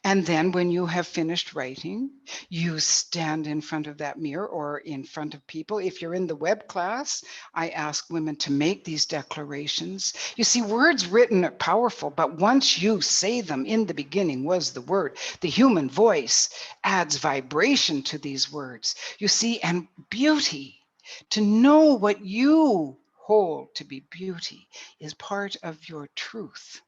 And then when you have finished writing, you stand in front of that mirror or in front of people. If you're in the web class, I ask women to make these declarations. You see, words written are powerful, but once you say them, in the beginning was the word. The human voice adds vibration to these words. You see, and beauty, to know what you hold to be beauty, is part of your truth.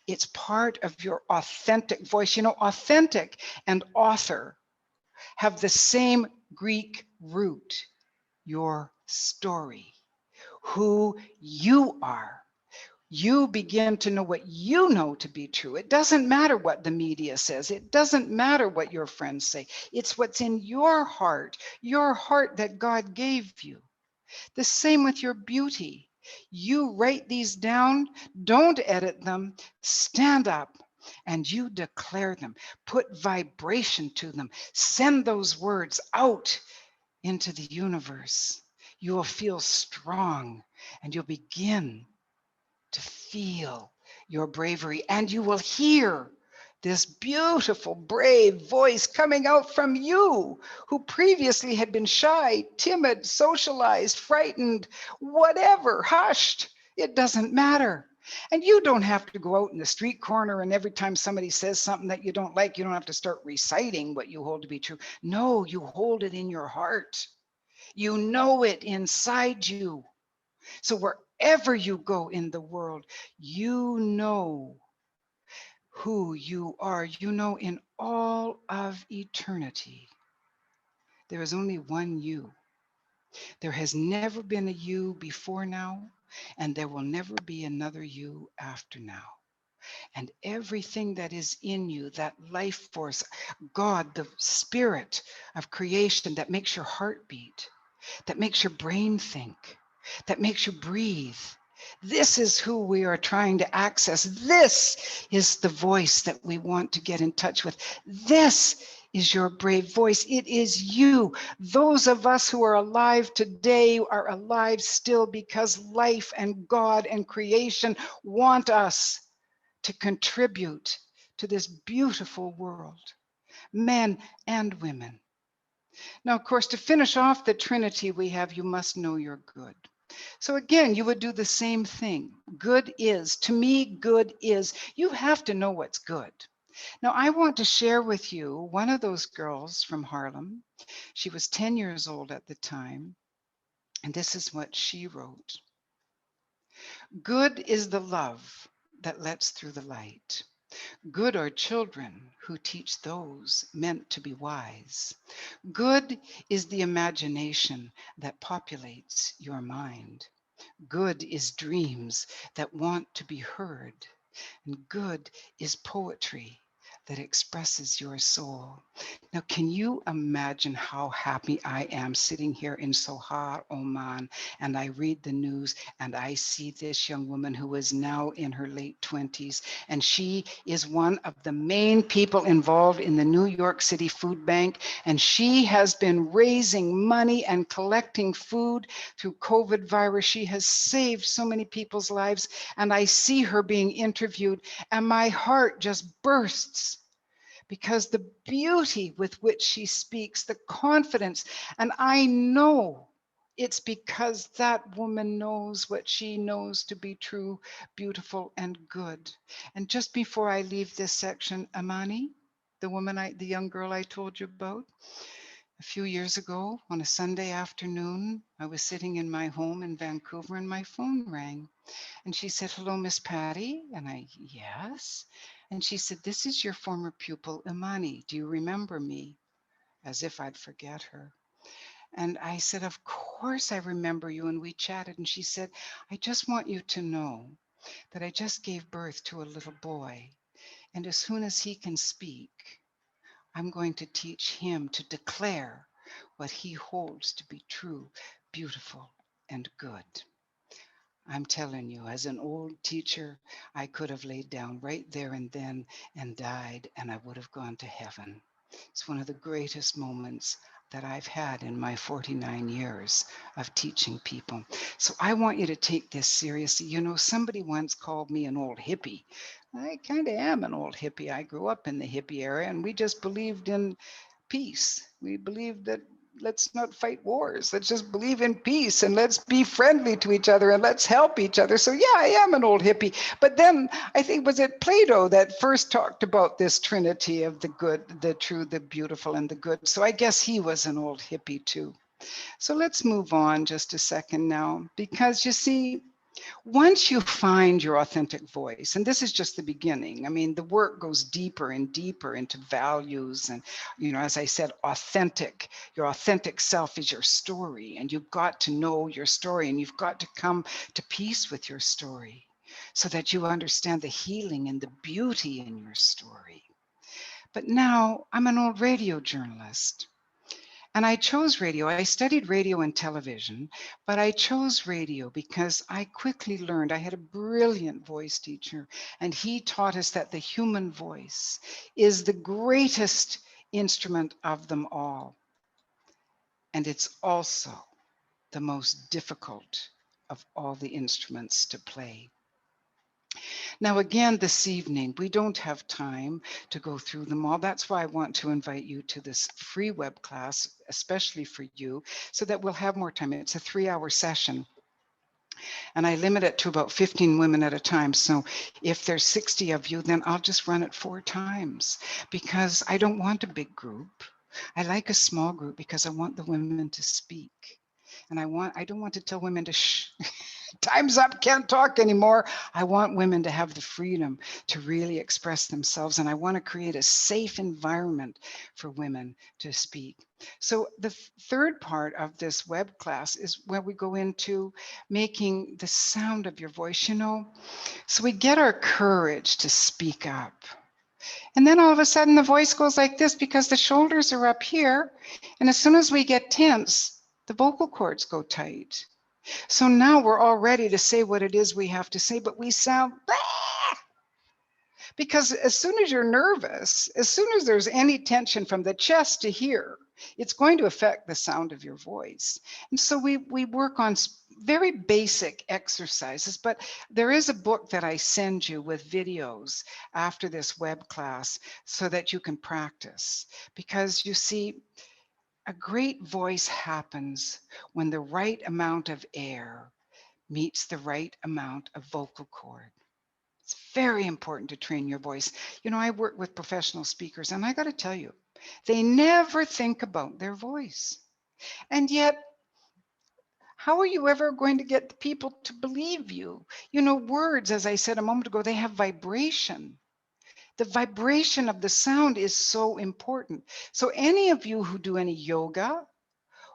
It's part of your authentic voice. You know, authentic and author have the same Greek root, your story, who you are. You begin to know what you know to be true. It doesn't matter what the media says. It doesn't matter what your friends say. It's what's in your heart that God gave you. The same with your beauty. You write these down, don't edit them, stand up and you declare them. Put vibration to them. Send those words out into the universe. You will feel strong and you'll begin to feel your bravery, and you will hear this beautiful, brave voice coming out from you, who previously had been shy, timid, socialized, frightened, whatever, hushed. It doesn't matter. And you don't have to go out in the street corner and every time somebody says something that you don't like, you don't have to start reciting what you hold to be true. No, you hold it in your heart. You know it inside you. So wherever you go in the world, you know who you are. You know in all of eternity, there is only one you. There has never been a you before now, and there will never be another you after now. And everything that is in you, that life force, God, the spirit of creation that makes your heart beat, that makes your brain think, that makes you breathe. This is who we are trying to access. This is the voice that we want to get in touch with. This is your brave voice. It is you. Those of us who are alive today are alive still because life and God and creation want us to contribute to this beautiful world, men and women. Now, of course, to finish off the Trinity we have, you must know you're good. So again, you would do the same thing. Good is, to me, good is. You have to know what's good. Now, I want to share with you one of those girls from Harlem. She was 10 years old at the time, and this is what she wrote. Good is the love that lets through the light. Good are children who teach those meant to be wise. Good is the imagination that populates your mind. Good is dreams that want to be heard. And good is poetry that expresses your soul. Now, can you imagine how happy I am sitting here in Sohar, Oman, and I read the news and I see this young woman who is now in her late 20s, and she is one of the main people involved in the New York City Food Bank, and she has been raising money and collecting food through COVID virus. She has saved so many people's lives, and I see her being interviewed, and my heart just bursts because the beauty with which she speaks, the confidence, and I know it's because that woman knows what she knows to be true, beautiful, and good. And just before I leave this section, Amani, the young girl I told you about, a few years ago on a Sunday afternoon, I was sitting in my home in Vancouver and my phone rang. And she said, "Hello, Miss Patty." And I, "Yes." And she said, "This is your former pupil, Imani. Do you remember me?" As if I'd forget her. And I said, "Of course I remember you." And we chatted. And she said, "I just want you to know that I just gave birth to a little boy. And as soon as he can speak, I'm going to teach him to declare what he holds to be true, beautiful, and good." I'm telling you, as an old teacher, I could have laid down right there and then and died, and I would have gone to heaven. It's one of the greatest moments that I've had in my 49 years of teaching people. So I want you to take this seriously. You know, somebody once called me an old hippie. I kind of am an old hippie. I grew up in the hippie era, and we just believed in peace. We believed that let's not fight wars. Let's just believe in peace and let's be friendly to each other and let's help each other. So yeah, I am an old hippie. But then I think, was it Plato that first talked about this trinity of the good, the true, the beautiful, and the good? So I guess he was an old hippie too. So let's move on just a second now, because you see, once you find your authentic voice, and this is just the beginning, I mean, the work goes deeper and deeper into values. And, you know, as I said, authentic, your authentic self is your story, and you've got to know your story, and you've got to come to peace with your story so that you understand the healing and the beauty in your story. But now I'm an old radio journalist. And I chose radio. I studied radio and television, but I chose radio because I quickly learned. I had a brilliant voice teacher, and he taught us that the human voice is the greatest instrument of them all. And it's also the most difficult of all the instruments to play. Now, again, this evening, we don't have time to go through them all. That's why I want to invite you to this free web class, especially for you, so that we'll have more time. It's a 3-hour session. And I limit it to about 15 women at a time. So if there's 60 of you, then I'll just run it 4 times because I don't want a big group. I like a small group because I want the women to speak. And I don't want to tell women to shh, time's up, can't talk anymore. I want women to have the freedom to really express themselves. And I want to create a safe environment for women to speak. So the third part of this web class is where we go into making the sound of your voice, you know, so we get our courage to speak up. And then all of a sudden the voice goes like this because the shoulders are up here. And as soon as we get tense, the vocal cords go tight. So now we're all ready to say what it is we have to say, but we sound because as soon as you're nervous, as soon as there's any tension from the chest to here, it's going to affect the sound of your voice. And so we work on very basic exercises, but there is a book that I send you with videos after this web class so that you can practice. Because you see, a great voice happens when the right amount of air meets the right amount of vocal cord. It's very important to train your voice. You know, I work with professional speakers, and I got to tell you, they never think about their voice. And yet, how are you ever going to get the people to believe you? You know, words, as I said a moment ago, they have vibration. The vibration of the sound is so important. So any of you who do any yoga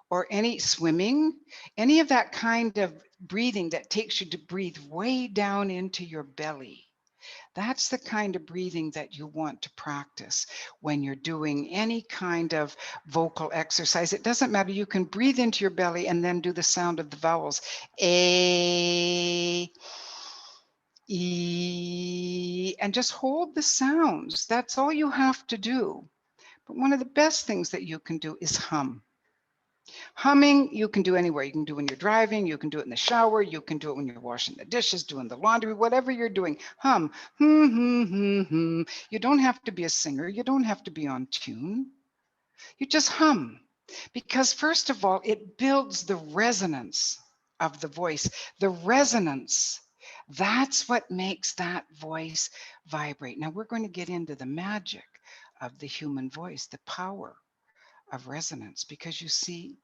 or any swimming, any of that kind of breathing that takes you to breathe way down into your belly, that's the kind of breathing that you want to practice when you're doing any kind of vocal exercise. It doesn't matter. You can breathe into your belly and then do the sound of the vowels. A, E, and just hold the sounds. That's all you have to do. But one of the best things that you can do is hum. Humming, you can do anywhere. You can do when you're driving, you can do it in the shower, you can do it when you're washing the dishes, doing the laundry, whatever you're doing. Hum. You don't have to be a singer. You don't have to be on tune. You just hum. Because first of all, it builds the resonance of the voice. The resonance, that's what makes that voice vibrate. Now we're going to get into the magic of the human voice, the power of resonance, because you see,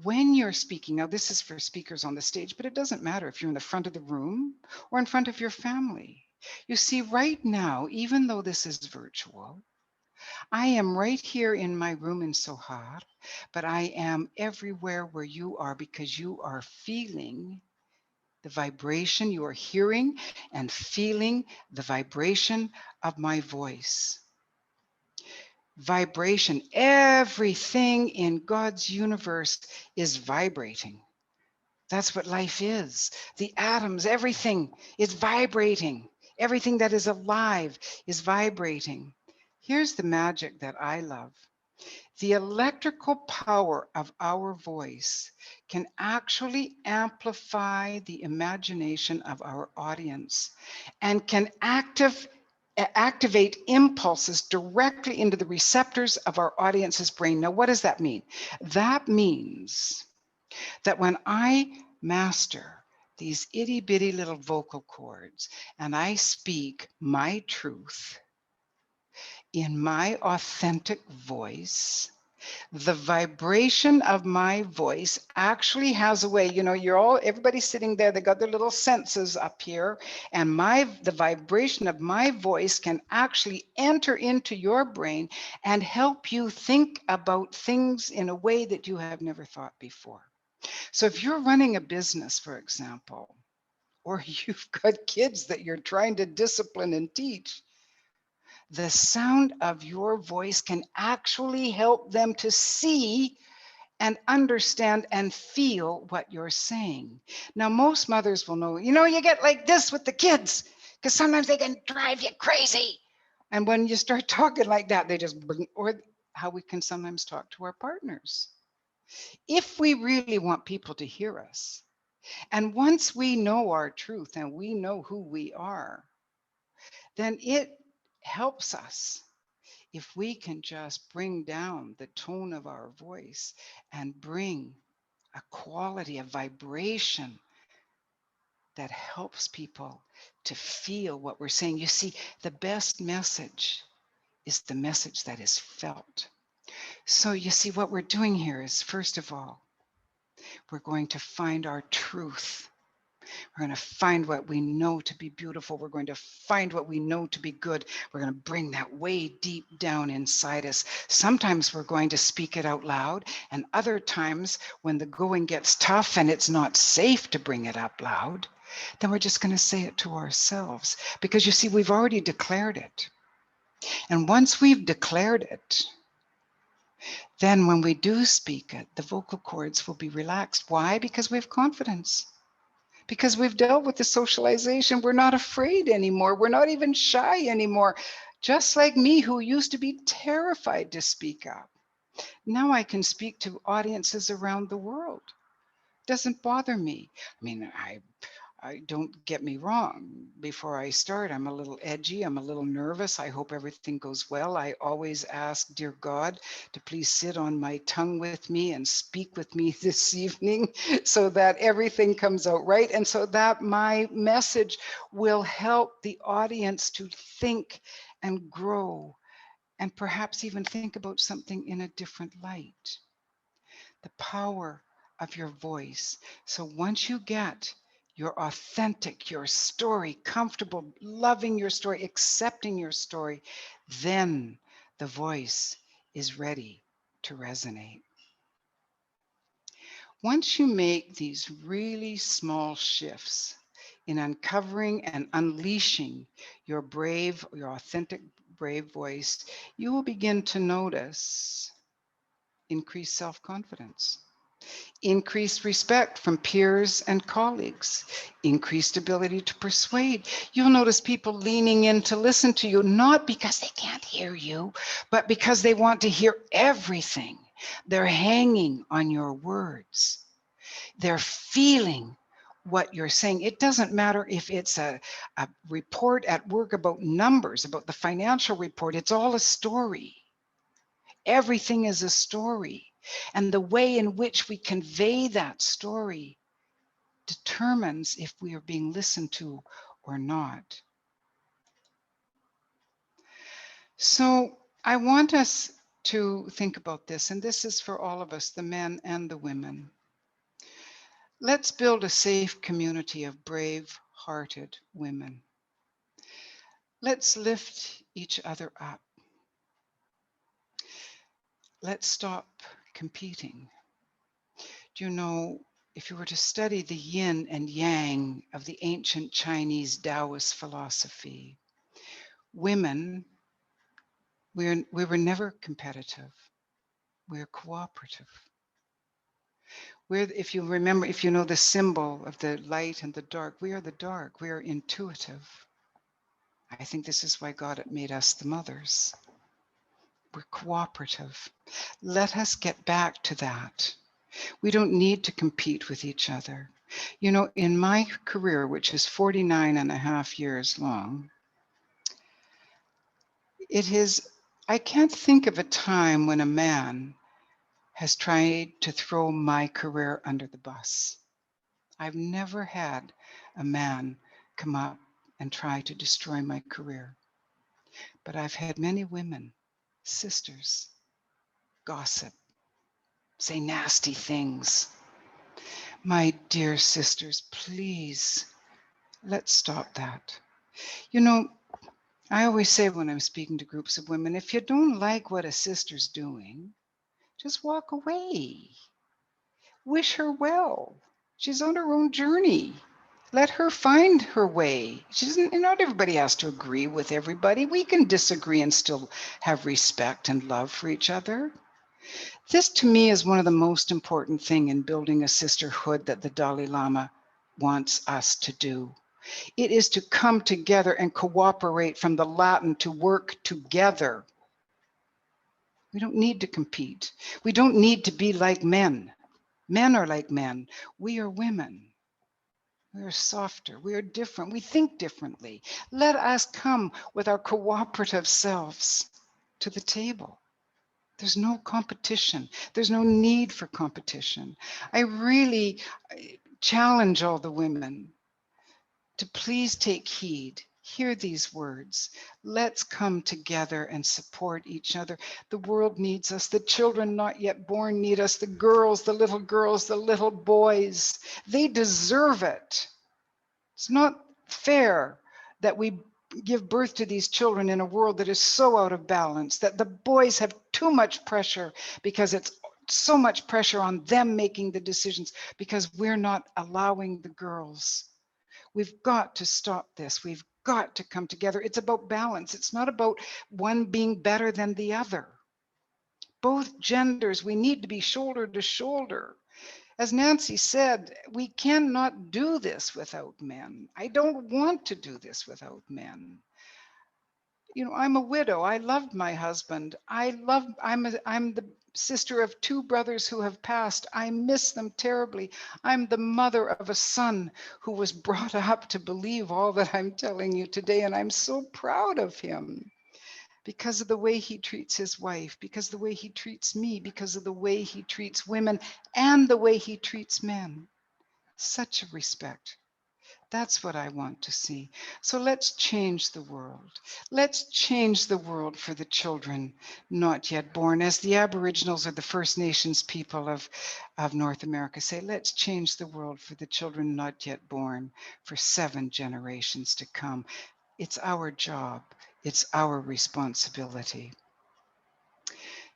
when you're speaking, now this is for speakers on the stage, but it doesn't matter if you're in the front of the room or in front of your family. You see, right now, even though this is virtual, I am right here in my room in Sohar, but I am everywhere where you are because you are feeling the vibration, you are hearing and feeling the vibration of my voice. Vibration. Everything in God's universe is vibrating. That's what life is. The atoms, everything is vibrating. Everything that is alive is vibrating. Here's the magic that I love. The electrical power of our voice can actually amplify the imagination of our audience and can activate impulses directly into the receptors of our audience's brain. Now, what does that mean? That means that when I master these itty bitty little vocal cords and I speak my truth in my authentic voice, the vibration of my voice actually has a way, you know, everybody's sitting there, they got their little senses up here, and the vibration of my voice can actually enter into your brain and help you think about things in a way that you have never thought before. So if you're running a business, for example, or you've got kids that you're trying to discipline and teach, the sound of your voice can actually help them to see and understand and feel what you're saying. Now, most mothers will know, you get like this with the kids, because sometimes they can drive you crazy. And when you start talking like that, they just, or how we can sometimes talk to our partners. If we really want people to hear us, and once we know our truth and we know who we are, then it helps us if we can just bring down the tone of our voice and bring a quality of vibration that helps people to feel what we're saying. You see, the best message is the message that is felt. So you see, what we're doing here is, first of all, we're going to find our truth. We're going to find what we know to be beautiful. We're going to find what we know to be good. We're going to bring that way deep down inside us. Sometimes we're going to speak it out loud, and other times when the going gets tough and it's not safe to bring it up loud, then we're just going to say it to ourselves. Because you see, we've already declared it. And once we've declared it, then when we do speak it, the vocal cords will be relaxed. Why? Because we have confidence. Because we've dealt with the socialization. We're not afraid anymore. We're not even shy anymore. Just like me, who used to be terrified to speak up. Now I can speak to audiences around the world. It doesn't bother me. I mean, I don't get me wrong. Before I start, I'm a little edgy. I'm a little nervous. I hope everything goes well. I always ask, dear God, to please sit on my tongue with me and speak with me this evening so that everything comes out right. And so that my message will help the audience to think and grow and perhaps even think about something in a different light. The power of your voice. So once you get your authentic, your story, comfortable, loving your story, accepting your story, then the voice is ready to resonate. Once you make these really small shifts in uncovering and unleashing your brave, your authentic, brave voice, you will begin to notice increased self-confidence, increased respect from peers and colleagues, increased ability to persuade. You'll notice people leaning in to listen to you, not because they can't hear you, but because they want to hear everything. They're hanging on your words. They're feeling what you're saying. It doesn't matter if it's a report at work about numbers, about the financial report. It's all a story. Everything is a story. And the way in which we convey that story determines if we are being listened to or not. So I want us to think about this, and this is for all of us, the men and the women. Let's build a safe community of brave-hearted women. Let's lift each other up. Let's stop competing. Do you know, if you were to study the yin and yang of the ancient Chinese Taoist philosophy, women, we were never competitive. We're cooperative. If you remember, if you know the symbol of the light and the dark, we are the dark. We are intuitive. I think this is why God made us the mothers. We're cooperative. Let us get back to that. We don't need to compete with each other. You know, in my career, which is 49 and a half years long, I can't think of a time when a man has tried to throw my career under the bus. I've never had a man come up and try to destroy my career. But I've had many women, sisters, gossip, say nasty things. My dear sisters, please, let's stop that. You know, I always say when I'm speaking to groups of women, if you don't like what a sister's doing, just walk away. Wish her well. She's on her own journey. Let her find her way. Not everybody has to agree with everybody. We can disagree and still have respect and love for each other. This to me is one of the most important things in building a sisterhood that the Dalai Lama wants us to do. It is to come together and cooperate, from the Latin to work together. We don't need to compete. We don't need to be like men. Men are like men. We are women. We are softer. We are different. We think differently. Let us come with our cooperative selves to the table. There's no competition. There's no need for competition. I really challenge all the women to please take heed. Hear these words. Let's come together and support each other. The world needs us. The children not yet born need us. The girls, the little boys, they deserve it. It's not fair that we give birth to these children in a world that is so out of balance, that the boys have too much pressure because it's so much pressure on them making the decisions because we're not allowing the girls. We've got to stop this. We've got to come together. It's about balance. It's not about one being better than the other. Both genders, we need to be shoulder to shoulder. As Nancy said, we cannot do this without men. I don't want to do this without men. You know, I'm a widow. I loved my husband. I'm the sister of 2 brothers who have passed. I miss them terribly. I'm the mother of a son who was brought up to believe all that I'm telling you today, and I'm so proud of him because of the way he treats his wife, because of the way he treats me, because of the way he treats women, and the way he treats men. Such a respect. That's what I want to see. So let's change the world. Let's change the world for the children not yet born. As the Aboriginals are the First Nations people of North America say, let's change the world for the children not yet born for 7 generations to come. It's our job. It's our responsibility.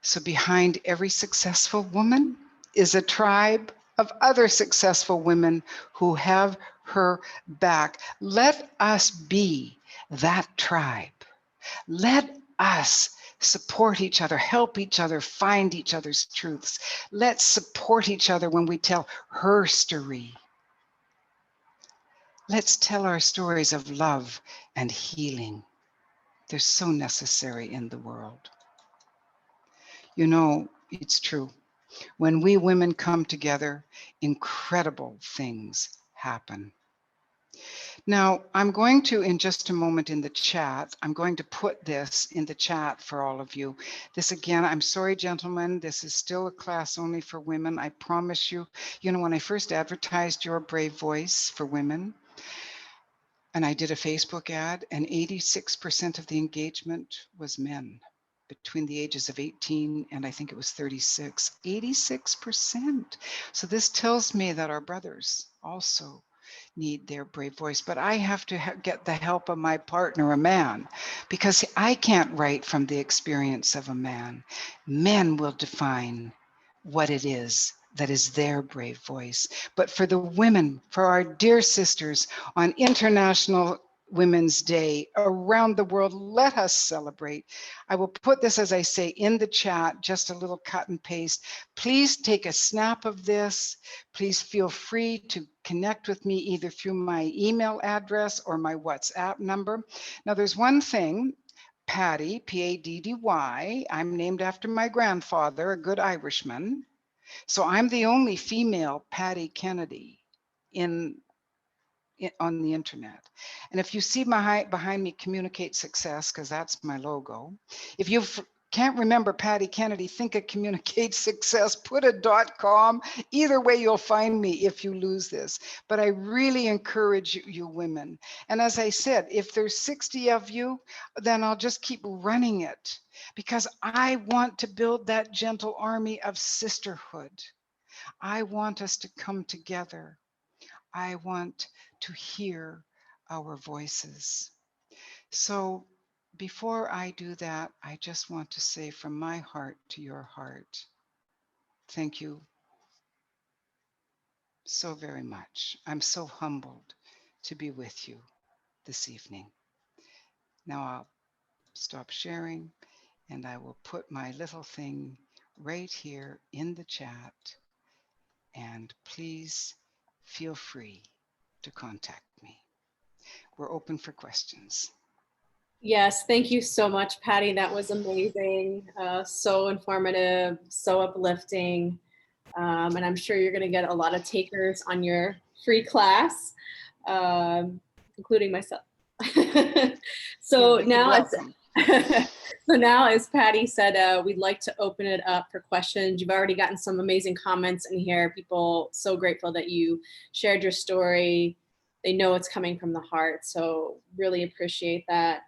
So behind every successful woman is a tribe of other successful women who have her back. Let us be that tribe. Let us support each other, help each other, find each other's truths. Let's support each other when we tell her story. Let's tell our stories of love and healing. They're so necessary in the world. You know, it's true. When we women come together, incredible things happen. Now, I'm going to, in just a moment in the chat, I'm going to put this in the chat for all of you. This again, I'm sorry, gentlemen, this is still a class only for women. I promise you, you know, when I first advertised Your Brave Voice for women, and I did a Facebook ad, and 86% of the engagement was men between the ages of 18 and I think it was 36, 86%. So this tells me that our brothers also need their brave voice, but I have to get the help of my partner, a man, because I can't write from the experience of a man. Men will define what it is that is their brave voice. But for the women, for our dear sisters on International Women's Day around the world, let us celebrate. I will put this, as I say, in the chat, just a little cut and paste. Please take a snap of this. Please feel free to connect with me either through my email address or my WhatsApp number. Now, there's one thing. Paddy, P-A-D-D-Y, I'm named after my grandfather, a good Irishman. So I'm the only female Paddy Kennedy on the internet. And if you see behind me, Communicate Success, because that's my logo. If you can't remember Paddy Kennedy, think of Communicate Success, put a .com. Either way, you'll find me if you lose this. But I really encourage you women. And as I said, if there's 60 of you, then I'll just keep running it because I want to build that gentle army of sisterhood. I want us to come together. I want to hear our voices. So before I do that, I just want to say from my heart to your heart, thank you so very much. I'm so humbled to be with you this evening. Now I'll stop sharing and I will put my little thing right here in the chat, and please feel free to contact me. We're open for questions. Yes, thank you so much, Patty. That was amazing. So informative, so uplifting. And I'm sure you're going to get a lot of takers on your free class, including myself. So now, as Patty said, we'd like to open it up for questions. You've already gotten some amazing comments in here. People so grateful that you shared your story. they know it's coming from the heart. So really appreciate that.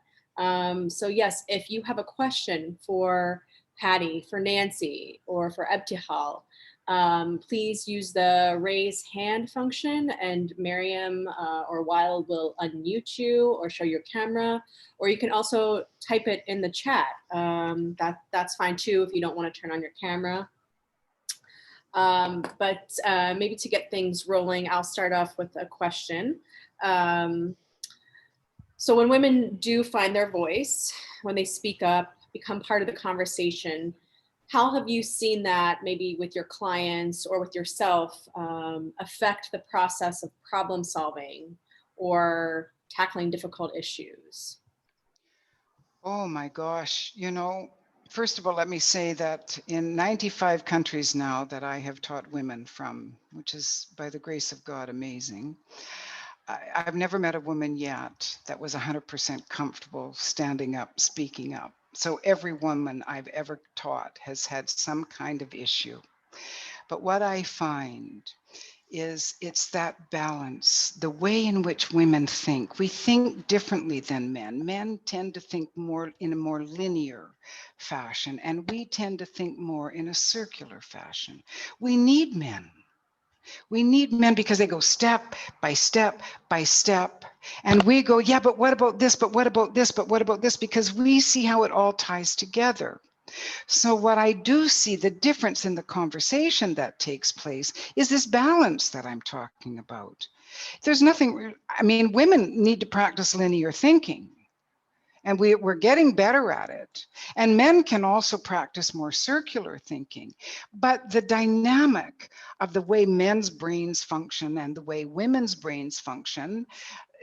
So yes, if you have a question for Patty, for Nancy, or for Ebtihal, please use the raise hand function, and Miriam or Wild will unmute you or show your camera, or you can also type it in the chat. That's fine too if you don't want to turn on your camera. But maybe to get things rolling, I'll start off with a question. So when women do find their voice, when they speak up, become part of the conversation, how have you seen that maybe with your clients or with yourself affect the process of problem solving or tackling difficult issues? Oh my gosh, you know, first of all, let me say that in 95 countries now that I have taught women from, which is by the grace of God amazing, I've never met a woman yet that was 100% comfortable standing up, speaking up. So every woman I've ever taught has had some kind of issue. But what I find is it's that balance, the way in which women think. We think differently than men. Men tend to think more in a more linear fashion, and we tend to think more in a circular fashion. We need men. We need men because they go step by step by step. And we go, yeah, but what about this? But what about this? But what about this? Because we see how it all ties together. So what I do see, the difference in the conversation that takes place is this balance that I'm talking about. There's nothing, I mean, women need to practice linear thinking. And we're getting better at it. And men can also practice more circular thinking. But the dynamic of the way men's brains function and the way women's brains function,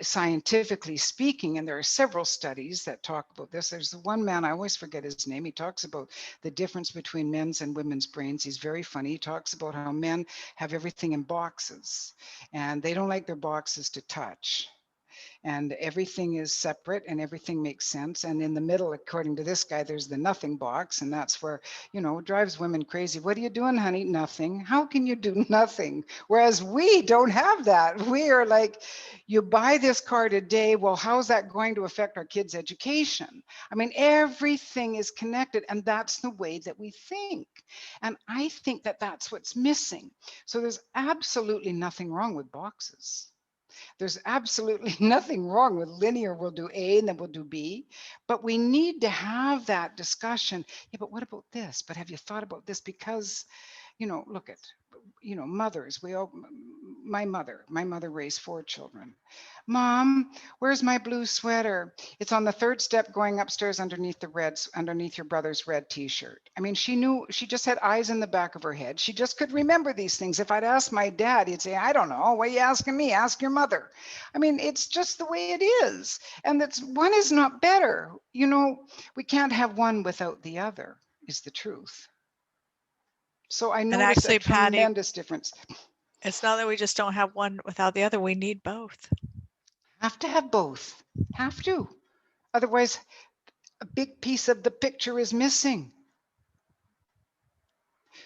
scientifically speaking, and there are several studies that talk about this. There's the one man, I always forget his name. He talks about the difference between men's and women's brains. He's very funny. He talks about how men have everything in boxes and they don't like their boxes to touch. And everything is separate and everything makes sense. And in the middle, according to this guy, there's the nothing box. And that's where, you know, it drives women crazy. What are you doing, honey? Nothing. How can you do nothing? Whereas we don't have that. We are like, you buy this car today. Well, how's that going to affect our kids' education? I mean, everything is connected. And that's the way that we think. And I think that that's what's missing. So there's absolutely nothing wrong with boxes. There's absolutely nothing wrong with linear. We'll do A and then we'll do B, but we need to have that discussion. Yeah, but what about this? But have you thought about this? Because, you know, look at, you know, mothers, my mother raised 4 children. Mom, where's my blue sweater? It's on the 3rd step going upstairs underneath your brother's red t-shirt. I mean, she knew, she just had eyes in the back of her head. She just could remember these things. If I'd asked my dad, he'd say, I don't know. What are you asking me? Ask your mother. I mean, it's just the way it is. And that's, one is not better. You know, we can't have one without the other, is the truth. So I noticed actually, a tremendous difference. It's not that we just don't have one without the other. We need both. Have to have both. Have to. Otherwise, a big piece of the picture is missing.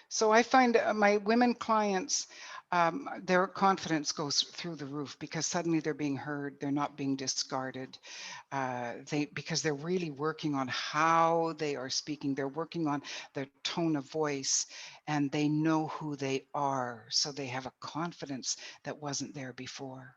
So I find my women clients, their confidence goes through the roof because suddenly they're being heard, they're not being discarded. Because they're really working on how they are speaking, they're working on their tone of voice, and they know who they are. So they have a confidence that wasn't there before.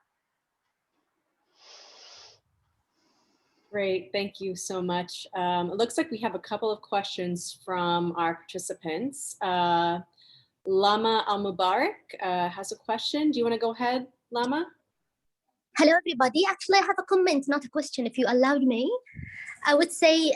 Great, thank you so much. It looks like we have a couple of questions from our participants. Lama Al-Mubarak has a question. Do you want to go ahead, Lama? Hello, everybody. Actually, I have a comment, not a question, if you allowed me. I would say,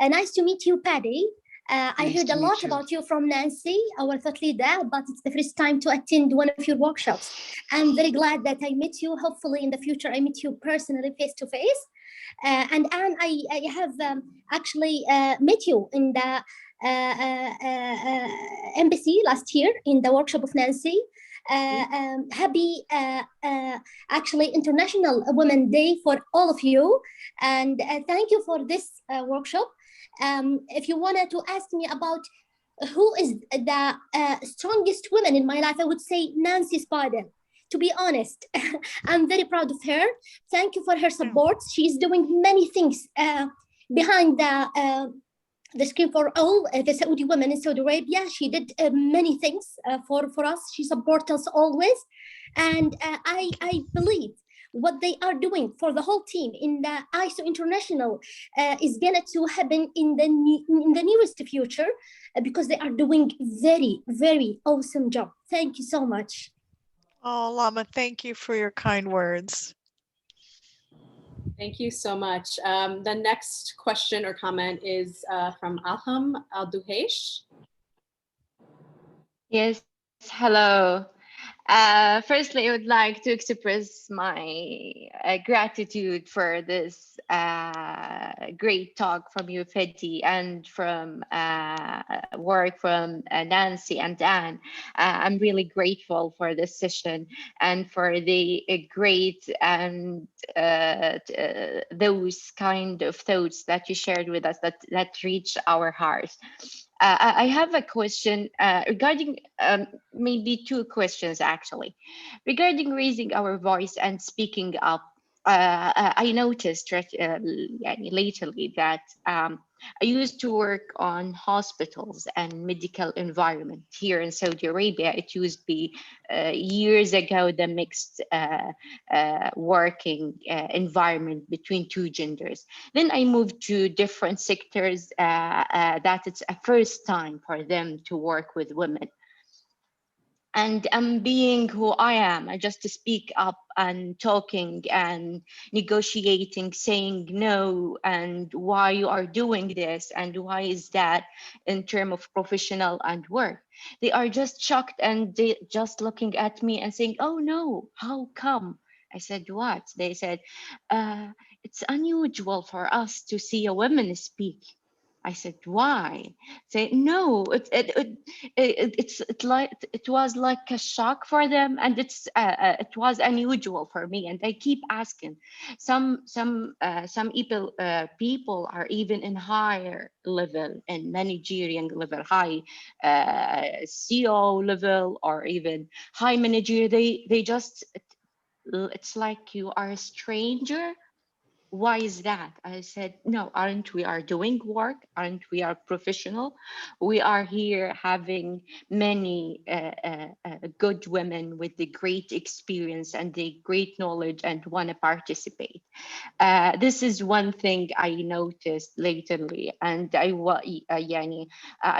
nice to meet you, Patty. I heard a lot about you from Nancy, our thought leader, but it's the first time to attend one of your workshops. I'm very glad that I met you. Hopefully in the future, I meet you personally, face to face. And Anne, I have actually met you in the embassy last year in the workshop of Nancy. Happy actually International Women's Day for all of you. And thank you for this workshop. If you wanted to ask me about who is the strongest woman in my life, I would say Nancy Speedel. to be honest. I'm very proud of her. Thank you for her support. She's doing many things behind the screen for all the Saudi women in Saudi Arabia. She did many things for us. She supports us always. And I believe what they are doing for the whole team in the ISO International is going to happen in the nearest future because they are doing very, very awesome job. Thank you so much. Oh, Lama, thank you for your kind words. Thank you so much. The next question or comment is from Alham Al-Duhaish. Yes, hello. Firstly, I would like to express my gratitude for this great talk from you, Fedi, and from work from Nancy and Anne. I'm really grateful for this session and for the great and those kind of thoughts that you shared with us that reach our hearts. I have a question regarding maybe two questions actually. Regarding raising our voice and speaking up, I noticed lately that I used to work on hospitals and medical environment here in Saudi Arabia. It used to be years ago the mixed working environment between two genders. Then I moved to different sectors that it's a first time for them to work with women. And I'm being who I am, I just to speak up and talking and negotiating, saying no, and why you are doing this, and why is that in terms of professional and work. They are just shocked and they just looking at me and saying, oh no, how come? I said, what? They said, it's unusual for us to see a woman speak. I said, why? Say, no, it was like a shock for them, and it was unusual for me. And I keep asking. Some people are even in higher level and managerial level, high CEO level, or even high manager. They just, it's like you are a stranger. Why is that? I said, no, aren't we are doing work? Aren't we are professional? We are here having many good women with the great experience and the great knowledge and want to participate. This is one thing I noticed lately, and I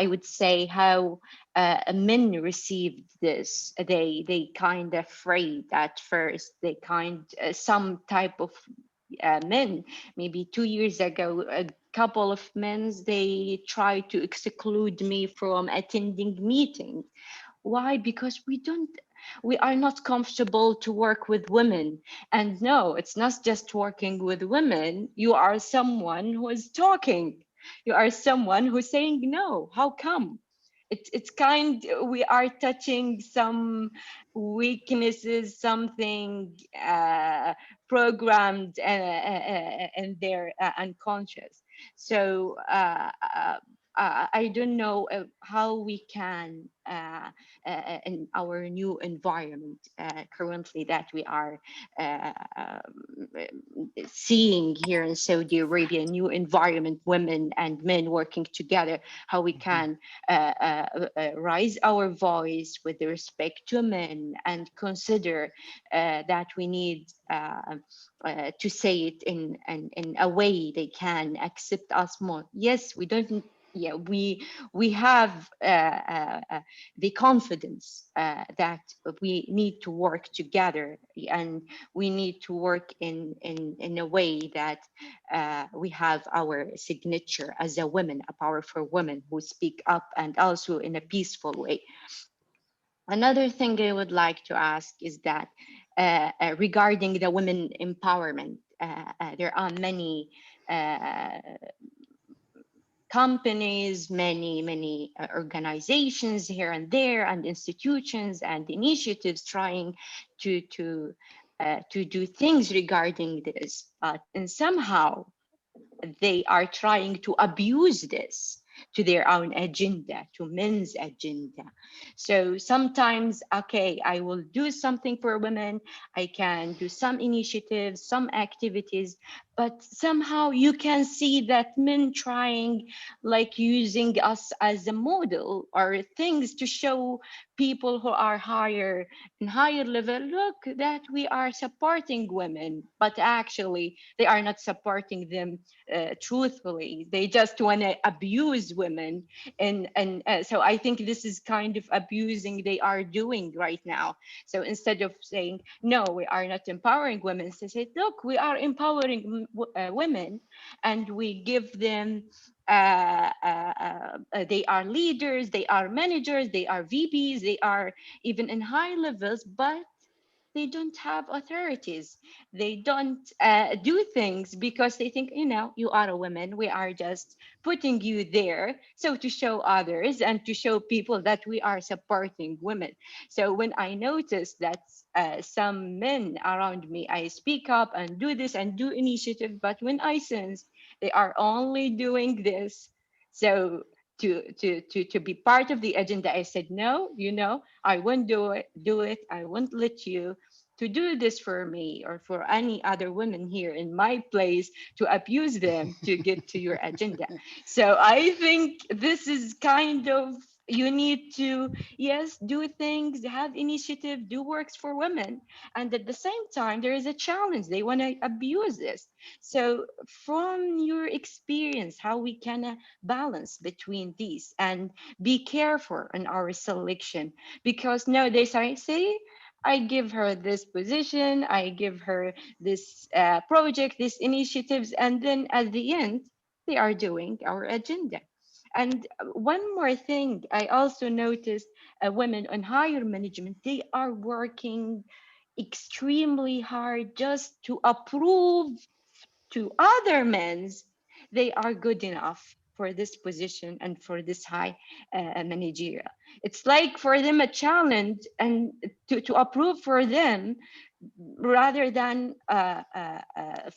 would say how men received this. They kind of afraid at first. They some type of men, maybe 2 years ago, a couple of men, they tried to exclude me from attending meetings. Why? Because we are not comfortable to work with women. And no, it's not just working with women. You are someone who is talking. You are someone who's saying no. How come? It's we are touching some weaknesses, something programmed and they're unconscious. So I don't know how we can in our new environment currently that we are seeing here in Saudi Arabia, new environment, women and men working together, how we can raise our voice with respect to men and consider that we need to say it in a way they can accept us more. Yes, we don't. Yeah, we have the confidence that we need to work together, and we need to work in a way that we have our signature as a woman, a powerful woman who speak up, and also in a peaceful way. Another thing I would like to ask is that regarding the women empowerment, there are many companies, many organizations here and there, and institutions and initiatives trying to do things regarding this, and somehow they are trying to abuse this. to their own agenda, to men's agenda. So sometimes, okay, I will do something for women. I can do some initiatives, some activities, but somehow you can see that men trying, like using us as a model or things to show people who are higher and higher level, look that we are supporting women, but actually they are not supporting them truthfully. They just want to abuse women, and so I think this is kind of abusing they are doing right now. So instead of saying no, we are not empowering women, they say, look, we are empowering women, and we give them they are leaders, they are managers, they are VPs, they are even in high levels, but they don't have authorities. They don't do things because they think, you know, you are a woman. We are just putting you there. So to show others and to show people that we are supporting women. So when I notice that some men around me, I speak up and do this and do initiative, but when I sense they are only doing this, so to be part of the agenda, I said, no, you know, I won't do it. I won't let you to do this for me or for any other women here in my place to abuse them to get to your agenda. So I think this is kind of, you need to, yes, do things, have initiative, do works for women. And at the same time, there is a challenge. They want to abuse this. So from your experience, how we can balance between these and be careful in our selection, because nowadays I say, I give her this position, I give her this project, these initiatives, and then at the end, they are doing our agenda. And one more thing, I also noticed women on higher management, they are working extremely hard just to approve to other men's they are good enough for this position and for this high managerial. It's like for them a challenge and to approve for them rather than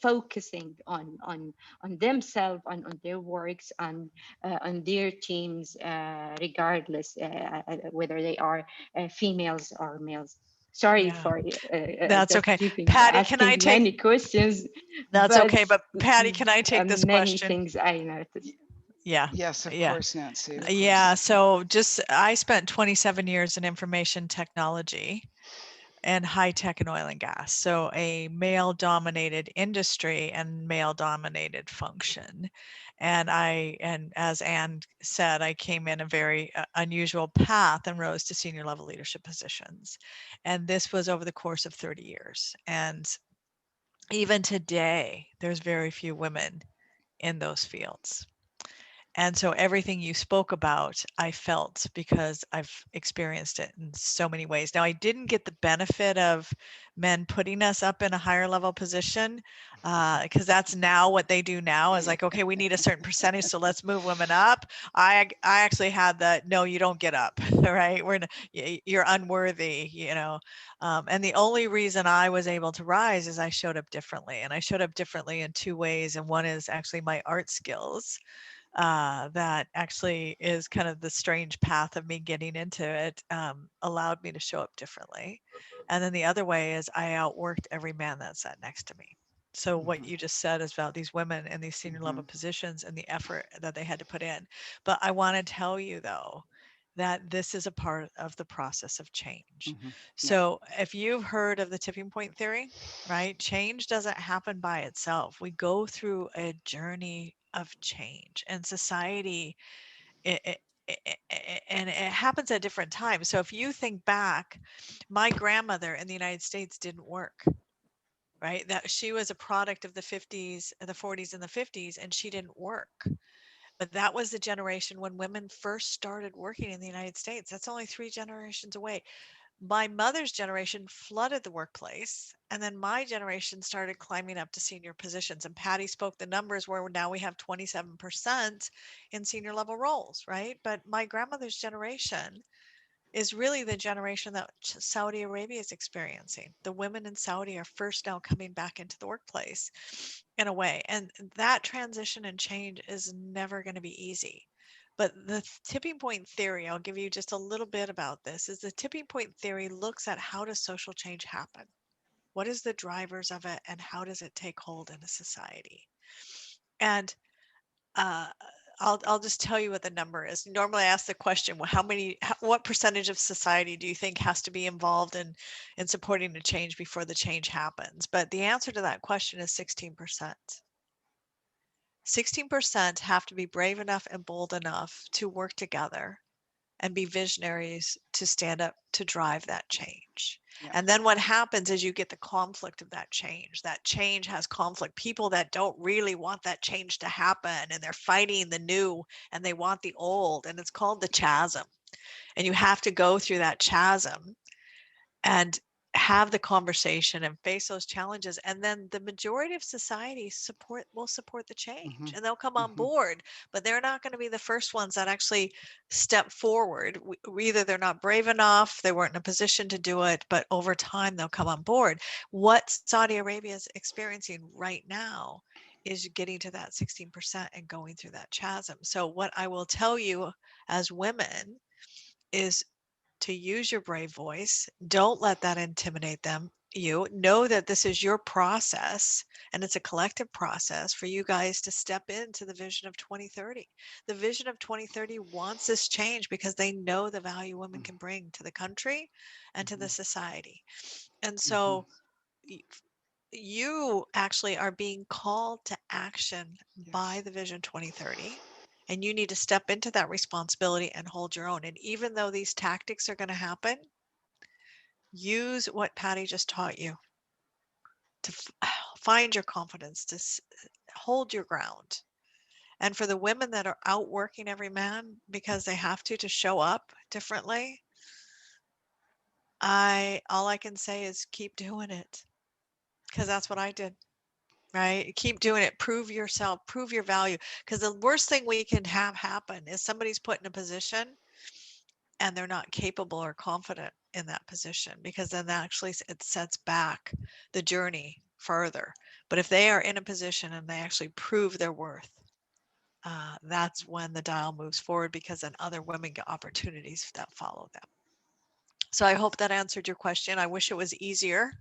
focusing on themselves, on their works, on their teams, regardless whether they are females or males. Sorry Yeah, for that's just okay. keeping Patty, can I asking take, many questions, that's but okay, but Patty, can I take this many question? things I noticed. Yeah, Yes, of yeah. course, Nancy. Of Yeah, course. so just I spent 27 years in information technology and high tech and oil and gas. So a male dominated industry and male dominated function. And as Anne said, I came in a very unusual path and rose to senior level leadership positions. And this was over the course of 30 years. And even today, there's very few women in those fields. And so everything you spoke about, I felt because I've experienced it in so many ways. Now, I didn't get the benefit of men putting us up in a higher level position because that's now what they do now is like, okay, we need a certain percentage, so let's move women up. I actually had that, no, you don't get up, right? You're unworthy, you know. And the only reason I was able to rise is I showed up differently. And I showed up differently in two ways. And one is actually my art skills. That actually is kind of the strange path of me getting into it, allowed me to show up differently. And then the other way is I outworked every man that sat next to me. So what you just said is about these women in these senior level positions and the effort that they had to put in. But I want to tell you though, that this is a part of the process of change. So if you've heard of the tipping point theory, right? Change doesn't happen by itself. We go through a journey of change, and society, and it happens at different times. So if you think back, my grandmother in the United States didn't work, right? That she was a product of the 50s, the 40s and the 50s, and she didn't work. But that was the generation when women first started working in the United States. That's only 3 generations away. My mother's generation flooded the workplace, and then my generation started climbing up to senior positions. And Patty spoke the numbers where now we have 27% in senior level roles, right? But my grandmother's generation is really the generation that Saudi Arabia is experiencing. The women in Saudi are first now coming back into the workplace in a way. And that transition and change is never going to be easy. But the tipping point theory, I'll give you just a little bit about this, is the tipping point theory looks at how does social change happen? What is the drivers of it, and how does it take hold in a society? And I'll just tell you what the number is. Normally I ask the question, well, what percentage of society do you think has to be involved in supporting the change before the change happens? But the answer to that question is 16%. 16% have to be brave enough and bold enough to work together and be visionaries to stand up to drive that change. Yeah. And then what happens is you get the conflict of that change. That change has conflict. People that don't really want that change to happen, and they're fighting the new and they want the old, and it's called the chasm. And you have to go through that chasm and have the conversation and face those challenges, and then the majority of society will support the change, and they'll come on board, but they're not going to be the first ones that actually step forward. Either they're not brave enough, they weren't in a position to do it, but over time they'll come on board. What Saudi Arabia is experiencing right now is getting to that 16% and going through that chasm. So what I will tell you as women is to use your brave voice. Don't let that intimidate them. You know that this is your process, and it's a collective process for you guys to step into the vision of 2030. The vision of 2030 wants this change because they know the value women can bring to the country and to the society. And so you actually are being called to action by the Vision 2030. And you need to step into that responsibility and hold your own. And even though these tactics are going to happen, use what Patty just taught you to find your confidence, to hold your ground. And for the women that are outworking every man because they have to show up differently, all I can say is keep doing it, because that's what I did. Right? Keep doing it. Prove yourself, prove your value. Because the worst thing we can have happen is somebody's put in a position and they're not capable or confident in that position, because then actually it sets back the journey further. But if they are in a position and they actually prove their worth, that's when the dial moves forward, because then other women get opportunities that follow them. So I hope that answered your question. I wish it was easier.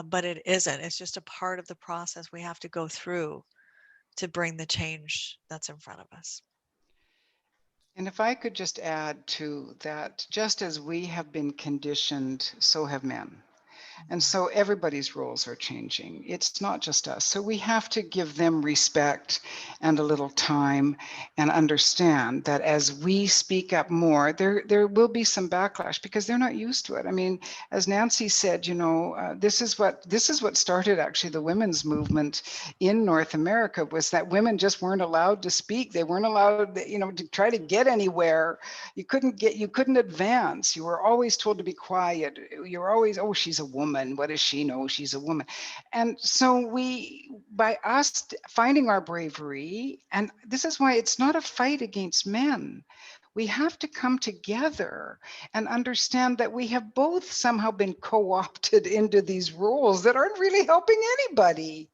But it isn't. It's just a part of the process we have to go through to bring the change that's in front of us. And if I could just add to that, just as we have been conditioned, so have men. And so everybody's roles are changing. It's not just us. So we have to give them respect and a little time, and understand that as we speak up more, there will be some backlash because they're not used to it. I mean, as Nancy said, you know, this is what started actually the women's movement in North America, was that women just weren't allowed to speak. They weren't allowed, you know, to try to get anywhere. You couldn't advance. You were always told to be quiet. You were always, oh, she's a woman. What does she know? She's a woman. And so by us finding our bravery, and this is why it's not a fight against men. We have to come together and understand that we have both somehow been co-opted into these roles that aren't really helping anybody.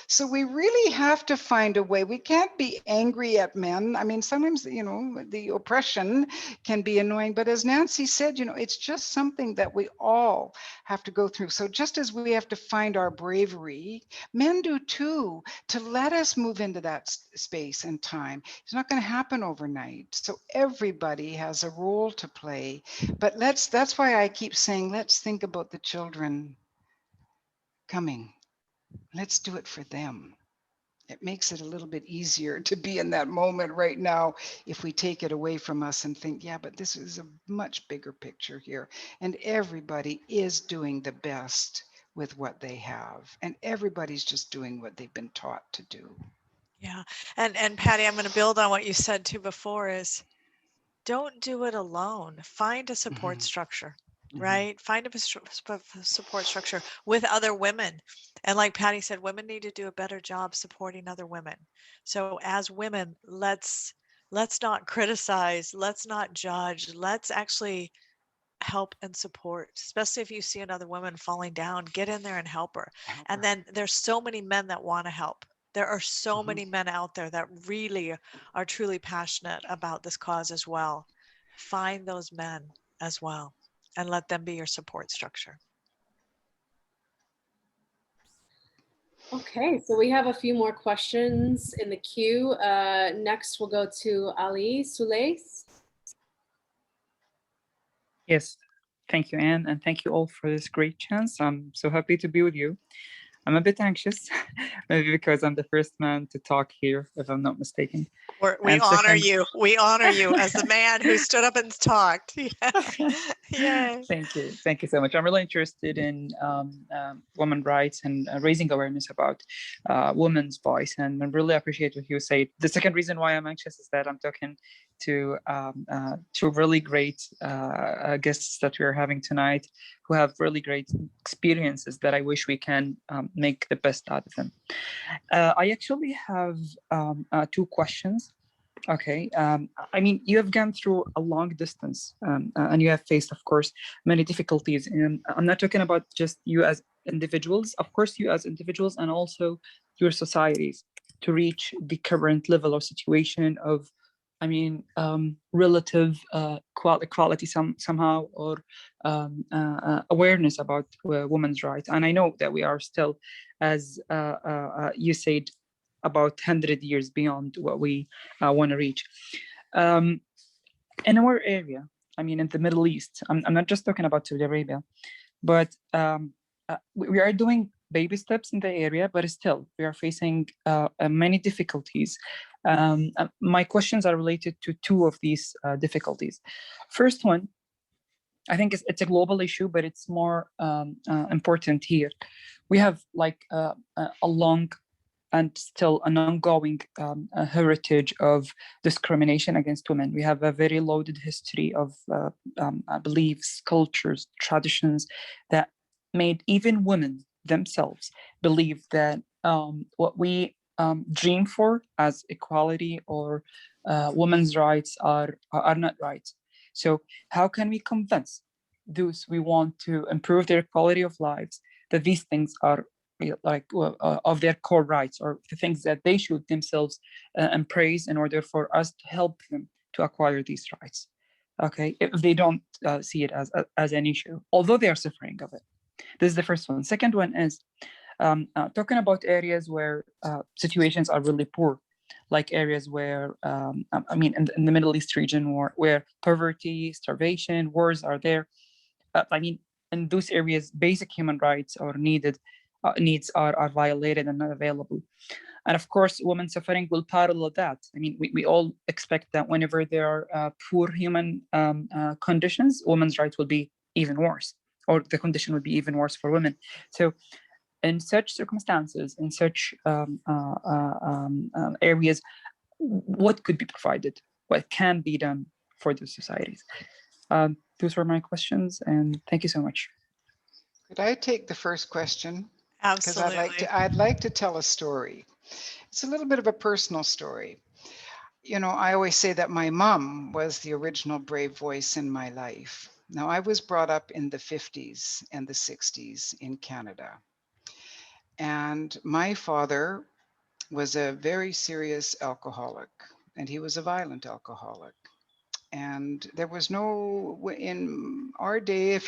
So we really have to find a way. We can't be angry at men. I mean, sometimes, you know, the oppression can be annoying, but as Nancy said, you know, it's just something that we all have to go through. So just as we have to find our bravery, men do too, to let us move into that space and time. It's not going to happen overnight. So everybody has a role to play, but that's why I keep saying, let's think about the children coming. Let's do it for them. It makes it a little bit easier to be in that moment right now if we take it away from us and think, yeah, but this is a much bigger picture here. And everybody is doing the best with what they have. And everybody's just doing what they've been taught to do. Yeah. And Patty, I'm going to build on what you said too before, is don't do it alone. Find a support structure. Right? Find a support structure with other women. And like Patty said, women need to do a better job supporting other women. So as women, let's not criticize, let's not judge, let's actually help and support, especially if you see another woman falling down, get in there and help her. And then there's so many men that want to help. There are so many men out there that really are truly passionate about this cause as well. Find those men as well and let them be your support structure. Okay, so we have a few more questions in the queue. Next, we'll go to Ali Soulais. Yes, thank you, Anne, and thank you all for this great chance. I'm so happy to be with you. I'm a bit anxious, maybe because I'm the first man to talk here, if I'm not mistaken. We And honor second- you. We honor you as the man who stood up and talked. Yay. Thank you. Thank you so much. I'm really interested in women's rights and raising awareness about women's voice. And I really appreciate what you said. The second reason why I'm anxious is that I'm talking to two really great guests that we're having tonight who have really great experiences that I wish we can make the best out of them. I actually have two questions. Okay. I mean, you have gone through a long distance and you have faced, of course, many difficulties. And I'm not talking about just you as individuals, of course, you as individuals and also your societies to reach the current level or situation of, I mean, relative equality somehow or awareness about women's rights. And I know that we are still, as you said, about 100 years beyond what we want to reach. In our area, I mean, in the Middle East, I'm not just talking about Saudi Arabia, but we are doing baby steps in the area, but still we are facing many difficulties. My questions are related to two of these difficulties. First one, I think it's a global issue, but it's more important here. We have like a long and still an ongoing heritage of discrimination against women. We have a very loaded history of beliefs, cultures, traditions that made even women themselves believe that what we dream for as equality or women's rights are not right. So how can we convince those we want to improve their quality of lives that these things are like of their core rights or the things that they should themselves embrace in order for us to help them to acquire these rights? Okay, if they don't see it as an issue, although they are suffering of it. This is the first one. Second one is talking about areas where situations are really poor, like areas where, I mean, in the Middle East region where poverty, starvation, wars are there. I mean, in those areas, basic human rights or needs are violated and not available. And of course, women suffering will parallel that. I mean, we all expect that whenever there are poor human conditions, women's rights will be even worse, or the condition would be even worse for women. So in such circumstances, in such areas, what could be provided? What can be done for those societies? Those were my questions, and thank you so much. Could I take the first question? Absolutely. Because I'd like to tell a story. It's a little bit of a personal story. You know, I always say that my mom was the original brave voice in my life. Now, I was brought up in the 50s and the 60s in Canada. And my father was a very serious alcoholic, and he was a violent alcoholic. And there was no, in our day,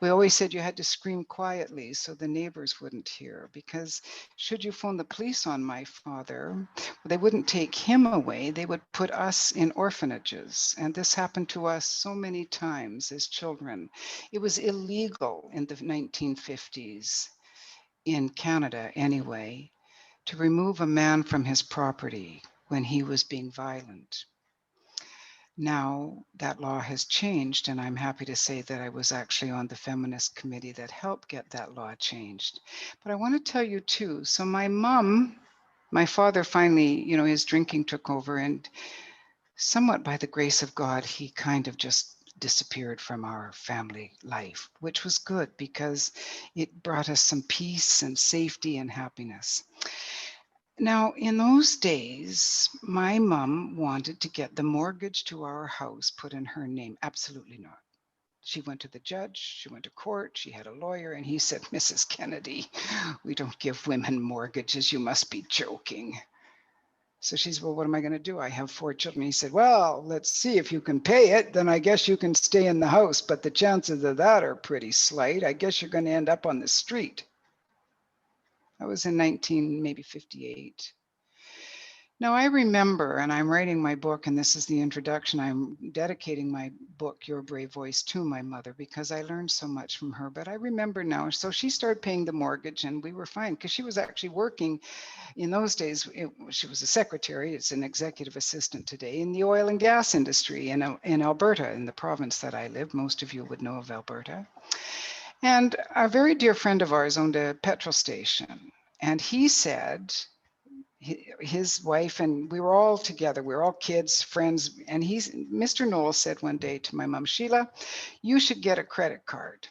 we always said you had to scream quietly so the neighbors wouldn't hear, because should you phone the police on my father, they wouldn't take him away, they would put us in orphanages. And this happened to us so many times as children. It was illegal in the 1950s, in Canada anyway, to remove a man from his property when he was being violent. Now that law has changed, and I'm happy to say that I was actually on the feminist committee that helped get that law changed. But I want to tell you too, so my father finally, you know, his drinking took over, and somewhat by the grace of God, he kind of just disappeared from our family life, which was good because it brought us some peace and safety and happiness. Now, in those days, my mom wanted to get the mortgage to our house put in her name. Absolutely not. She went to the judge, she went to court, she had a lawyer, and he said, Mrs. Kennedy, we don't give women mortgages. You must be joking. So she said, well, what am I going to do? I have 4 children. He said, well, let's see, if you can pay it, then I guess you can stay in the house. But the chances of that are pretty slight. I guess you're going to end up on the street. That was in maybe 58. Now I remember, and I'm writing my book, and this is the introduction, I'm dedicating my book, Your Brave Voice, to my mother, because I learned so much from her. But I remember now, so she started paying the mortgage, and we were fine, because she was actually working in those days. She was a secretary, it's an executive assistant today, in the oil and gas industry in Alberta, in the province that I live. Most of you would know of Alberta. And a very dear friend of ours owned a petrol station, and he said, his wife and we were all together, we were all kids, friends, and Mr. Knoll said one day to my mom, Sheila, you should get a credit card.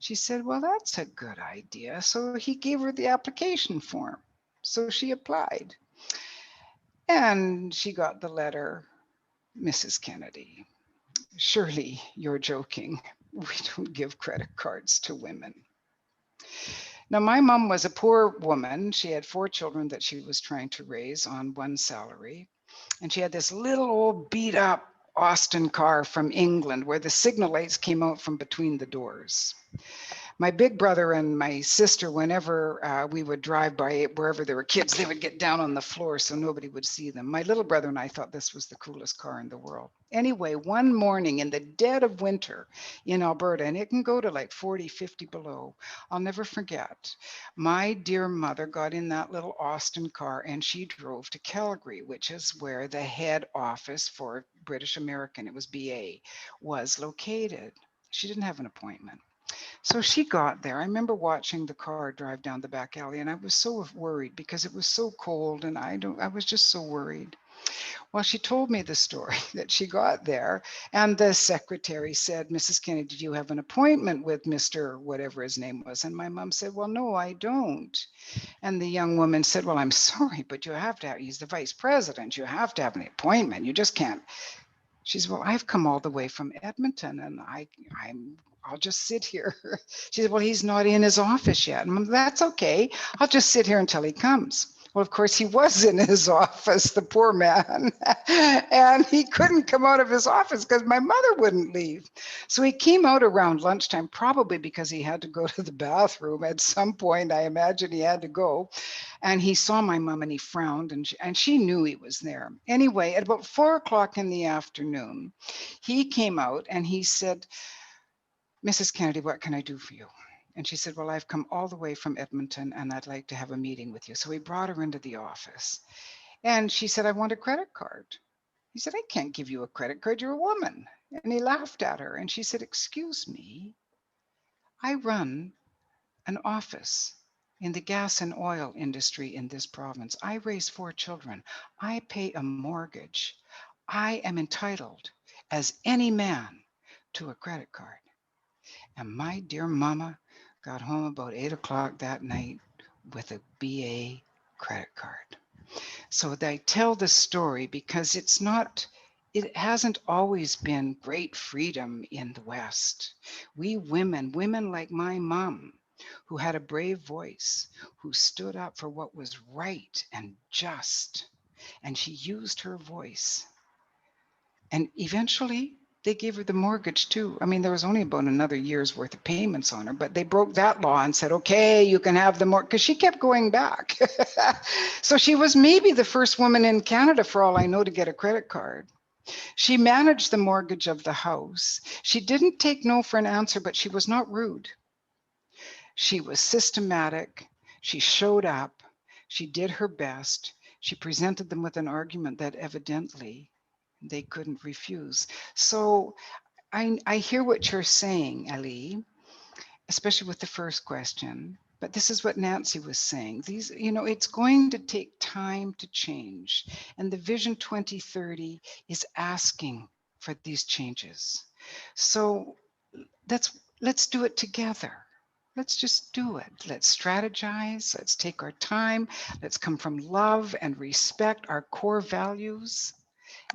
She said, well, that's a good idea. So he gave her the application form. So she applied, and she got the letter, Mrs. Kennedy, surely you're joking. We don't give credit cards to women. Now, my mom was a poor woman. She had 4 children that she was trying to raise on one salary. And she had this little old beat up Austin car from England where the signal lights came out from between the doors. My big brother and my sister, whenever we would drive by wherever there were kids, they would get down on the floor so nobody would see them. My little brother and I thought this was the coolest car in the world. Anyway, one morning in the dead of winter in Alberta, and it can go to like 40, 50 below, I'll never forget, my dear mother got in that little Austin car and she drove to Calgary, which is where the head office for British American, it was BA, was located. She didn't have an appointment. So she got there. I remember watching the car drive down the back alley, and I was so worried because it was so cold, and I was just so worried. Well, she told me the story that she got there, and the secretary said, Mrs. Kennedy, did you have an appointment with Mr. whatever his name was? And my mom said, well, no, I don't. And the young woman said, well, I'm sorry, but you have to have, he's the vice president. You have to have an appointment. You just can't. She said, well, I've come all the way from Edmonton, and I'll just sit here. She said, well, he's not in his office yet. And that's okay. I'll just sit here until he comes. Well, of course, he was in his office, the poor man, and he couldn't come out of his office because my mother wouldn't leave. So he came out around lunchtime, probably because he had to go to the bathroom at some point. I imagine he had to go. And he saw my mom and he frowned, and she knew he was there. Anyway, at about 4 o'clock in the afternoon, he came out and he said, Mrs. Kennedy, what can I do for you? And she said, well, I've come all the way from Edmonton and I'd like to have a meeting with you. So he brought her into the office and she said, I want a credit card. He said, I can't give you a credit card. You're a woman. And he laughed at her and she said, excuse me, I run an office in the gas and oil industry in this province. I raise 4 children. I pay a mortgage. I am entitled as any man to a credit card. And my dear mama got home about 8 o'clock that night with a BA credit card. So I tell the story because it hasn't always been great freedom in the West. We women like my mom, who had a brave voice, who stood up for what was right and just, and she used her voice. And eventually, they gave her the mortgage too. I mean, there was only about another year's worth of payments on her, but they broke that law and said, okay, you can have the mortgage, because she kept going back. So she was maybe the first woman in Canada, for all I know, to get a credit card. She managed the mortgage of the house. She didn't take no for an answer, but she was not rude. She was systematic. She showed up. She did her best. She presented them with an argument that evidently they couldn't refuse. So I hear what you're saying, Ali, especially with the first question, but this is what Nancy was saying. These, it's going to take time to change. And the Vision 2030 is asking for these changes. So let's do it together. Let's just do it. Let's strategize. Let's take our time. Let's come from love and respect, our core values.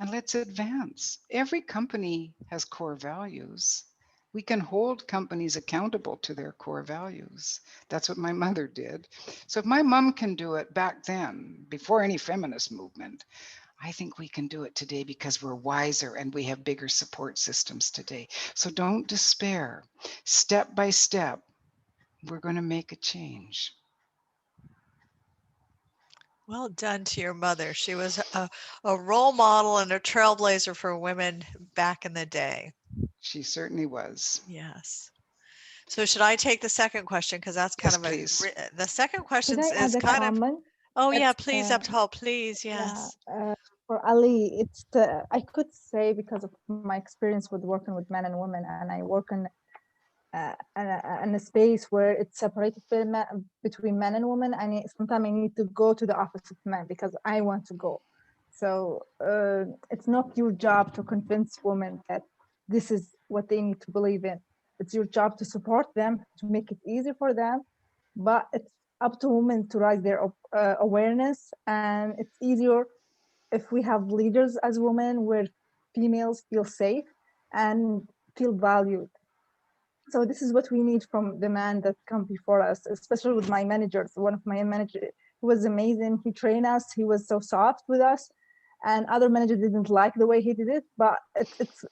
And let's advance. Every company has core values. We can hold companies accountable to their core values. That's what my mother did. So if my mom can do it back then, before any feminist movement, I think we can do it today because we're wiser and we have bigger support systems today. So don't despair. Step by step, we're going to make a change. Well done to your mother. She was a role model and a trailblazer for women back in the day. She certainly was. Yes. So should I take the second question? Because that's kind Yes, of please. the second question Could I add is a kind of, comment? oh yeah, It's, please, Abtal, please, Yeah, yes. for Ali, it's I could say because of my experience with working with men and women, and I work in a space where it's separated between men and women. Sometimes I need to go to the office of men because I want to go. So it's not your job to convince women that this is what they need to believe in. It's your job to support them, to make it easy for them, but it's up to women to raise their awareness. And it's easier if we have leaders as women where females feel safe and feel valued. So this is what we need from the man that come before us, especially with my managers. One of my managers, he was amazing. He trained us. He was so soft with us, and other managers didn't like the way he did it, but it's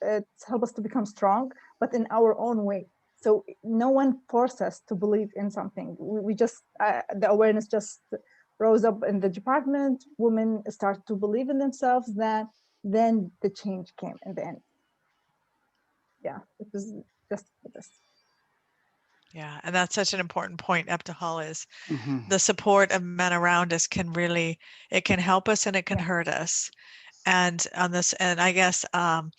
helped us to become strong, but in our own way. So no one forced us to believe in something. We just, the awareness just rose up in the department. Women start to believe in themselves. Then the change came in the end. Yeah, it was just this. Yeah, and that's such an important point, Abdahal, is the support of men around us can really, it can help us and it can hurt us. And on this, and I guess was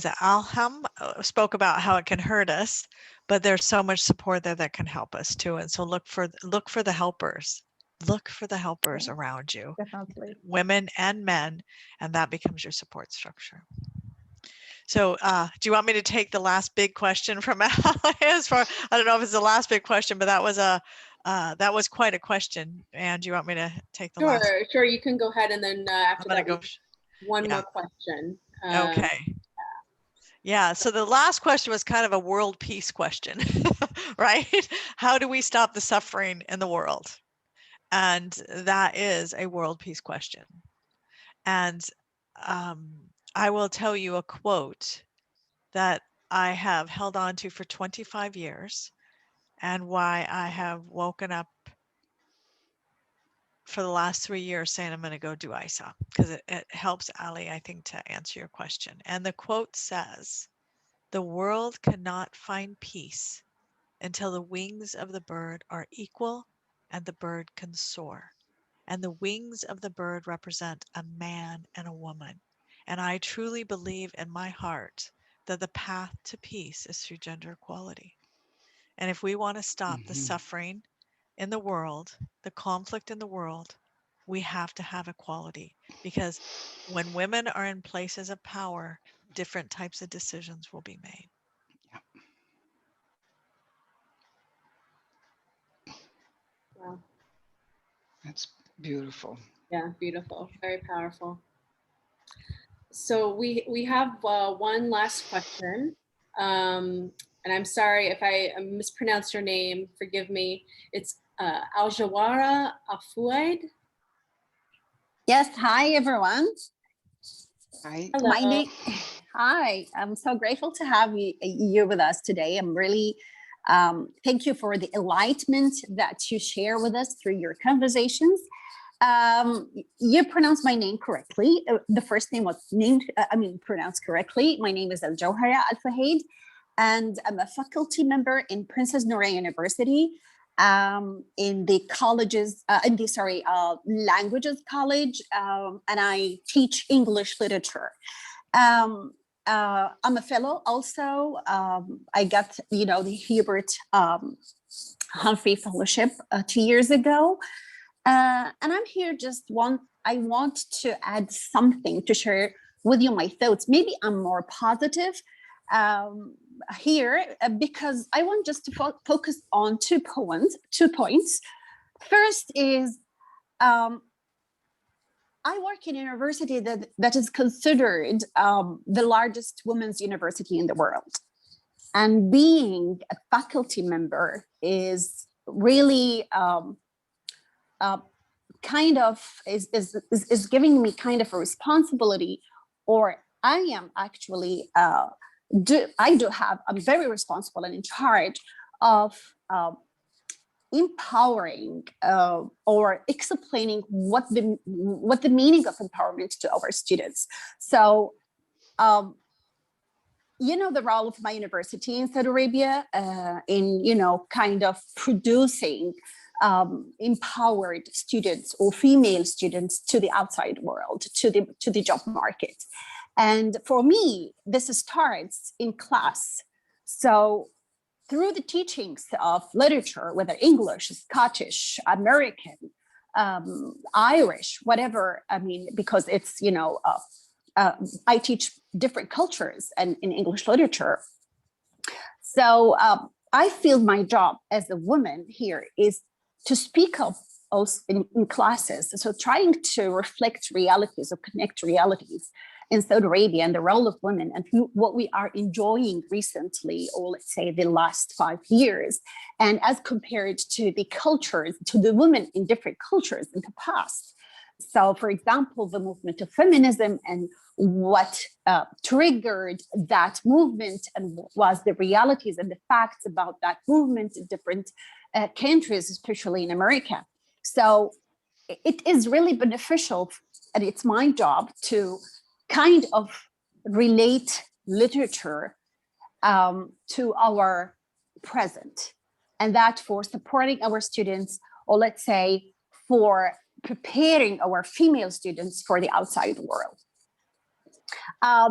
it Alham spoke about how it can hurt us, but there's so much support there that can help us too. And so look for the helpers. Look for the helpers around you, definitely, women and men, and that becomes your support structure. So do you want me to take the last big question from Alice? I don't know if it's the last big question, but that was quite a question. And do you want me to take the last? Sure. You can go ahead, and then after that, one more question. Okay. Yeah. So the last question was kind of a world peace question, right? How do we stop the suffering in the world? And that is a world peace question. And I will tell you a quote that I have held on to for 25 years and why I have woken up for the last 3 years saying I'm going to go do ISA, because it helps Ali, I think, to answer your question. And the quote says, "The world cannot find peace until the wings of the bird are equal and the bird can soar. And the wings of the bird represent a man and a woman. And I truly believe in my heart that the path to peace is through gender equality. And if we want to stop the suffering in the world, the conflict in the world, we have to have equality, because when women are in places of power, different types of decisions will be made." Wow. That's beautiful. Yeah, beautiful. Very powerful. So we have one last question. And I'm sorry if I mispronounced your name, forgive me. It's Aljawara Afuaid. Yes, hi everyone. Hi. Hello. Hi, I'm so grateful to have you with us today. I'm really, thank you for the enlightenment that you share with us through your conversations. You pronounced my name correctly. The first name was pronounced correctly. My name is Aljawara Al-Fahaid, and I'm a faculty member in Princess Noor University, in the colleges, languages college, and I teach English literature. I'm a fellow also. I got, the Hubert Humphrey Fellowship 2 years ago. And I'm here I want to add something to share with you my thoughts. Maybe I'm more positive here because I want just to focus on 2 points. First is I work in a university that is considered the largest women's university in the world. And being a faculty member is really kind of is giving me kind of a responsibility, or I am actually I'm very responsible and in charge of empowering or explaining what the meaning of empowerment to our students. So the role of my university in Saudi Arabia in kind of producing empowered students or female students to the outside world, to the job market. And for me, this starts in class. So through the teachings of literature, whether English, Scottish, American, Irish, whatever, because it's, I teach different cultures and in English literature. So I feel my job as a woman here is to speak up also in classes. So trying to reflect realities or connect realities in Saudi Arabia and the role of women and what we are enjoying recently, or let's say the last 5 years, and as compared to the cultures, to the women in different cultures in the past. So for example, the movement of feminism and what triggered that movement and was the realities and the facts about that movement in different countries, especially in America. So it is really beneficial, and it's my job to kind of relate literature to our present, and that for supporting our students, or let's say for preparing our female students for the outside world.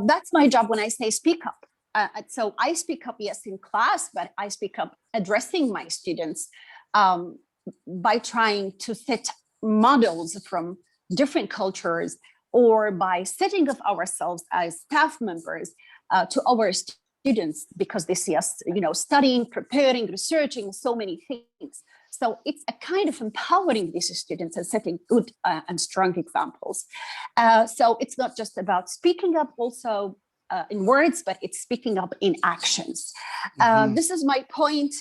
That's my job when I say speak up. So I speak up, yes, in class, but I speak up addressing my students by trying to set models from different cultures, or by setting up ourselves as staff members to our students, because they see us, studying, preparing, researching, so many things. So it's a kind of empowering these students and setting good and strong examples. So it's not just about speaking up also in words, but it's speaking up in actions. This is my point,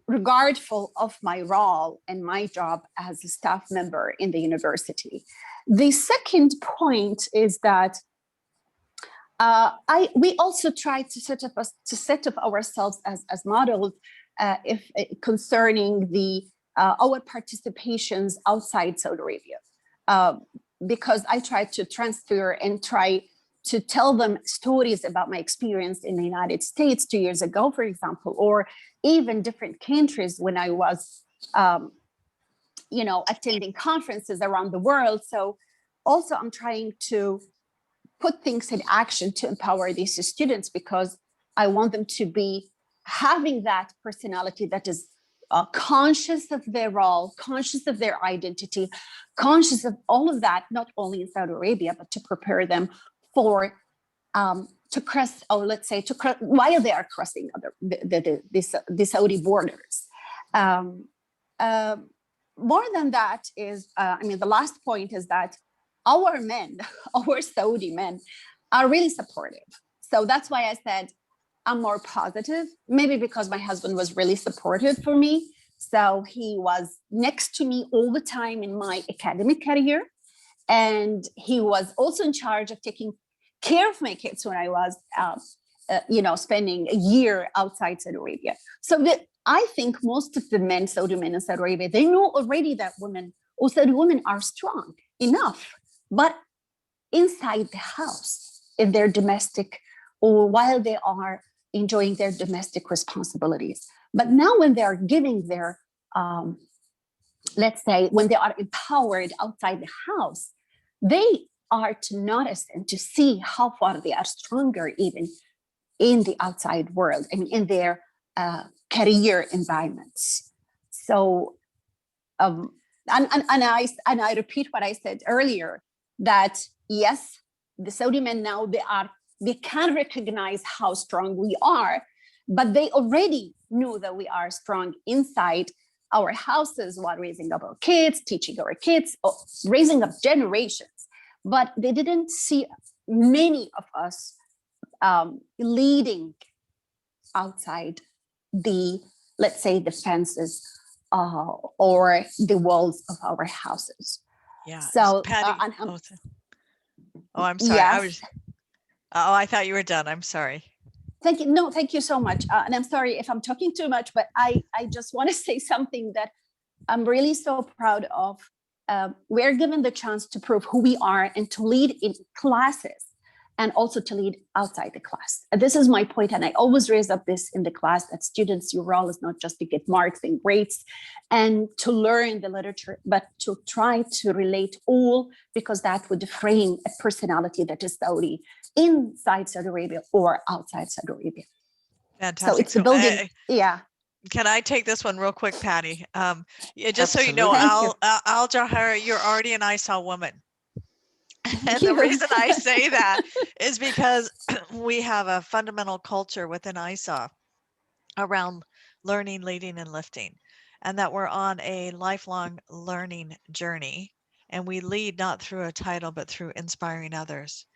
regardful of my role and my job as a staff member in the university. The second point is that we also try to set up ourselves as models concerning our participations outside Saudi Arabia, because I try to transfer and try to tell them stories about my experience in the United States 2 years ago, for example, or even different countries when I was, attending conferences around the world. So also I'm trying to put things in action to empower these students, because I want them to be having that personality that is conscious of their role, conscious of their identity, conscious of all of that, not only in Saudi Arabia, but to prepare them for to cross, or let's say to cross, while they are crossing the Saudi borders. More than that is, the last point is that our men, our Saudi men, are really supportive. So that's why I said I'm more positive, maybe because my husband was really supportive for me. So he was next to me all the time in my academic career. And he was also in charge of taking care of my kids when I was, spending a year outside Saudi Arabia. So I think most of the men, Saudi men in Saudi Arabia, they know already that women, or Saudi women, are strong enough, but inside the house, in their domestic, or while they are enjoying their domestic responsibilities. But now when they are giving their, let's say, when they are empowered outside the house, they are to notice and to see how far they are stronger even in the outside world, in their career environments. So, and I repeat what I said earlier, that yes, the Saudi men now, they can recognize how strong we are, but they already knew that we are strong inside our houses while raising up our kids, teaching our kids, raising up generations. But they didn't see many of us leading outside the, let's say, the fences or the walls of our houses. Yeah. So, Patty. I'm sorry. Yes. I thought you were done. I'm sorry. Thank you. No, thank you so much. And I'm sorry if I'm talking too much, but I just want to say something that I'm really so proud of. We're given the chance to prove who we are and to lead in classes and also to lead outside the class. This is my point, and I always raise up this in the class, that students, your role is not just to get marks and grades and to learn the literature, but to try to relate all, because that would frame a personality that is Saudi inside Saudi Arabia or outside Saudi Arabia. Fantastic. So it's a building. Yeah. Can I take this one real quick, Patty? Just so you know, Al Jahara, you're already an ISAW woman. And the reason I say that is because we have a fundamental culture within ISAW around learning, leading, and lifting, and that we're on a lifelong learning journey. And we lead not through a title, but through inspiring others.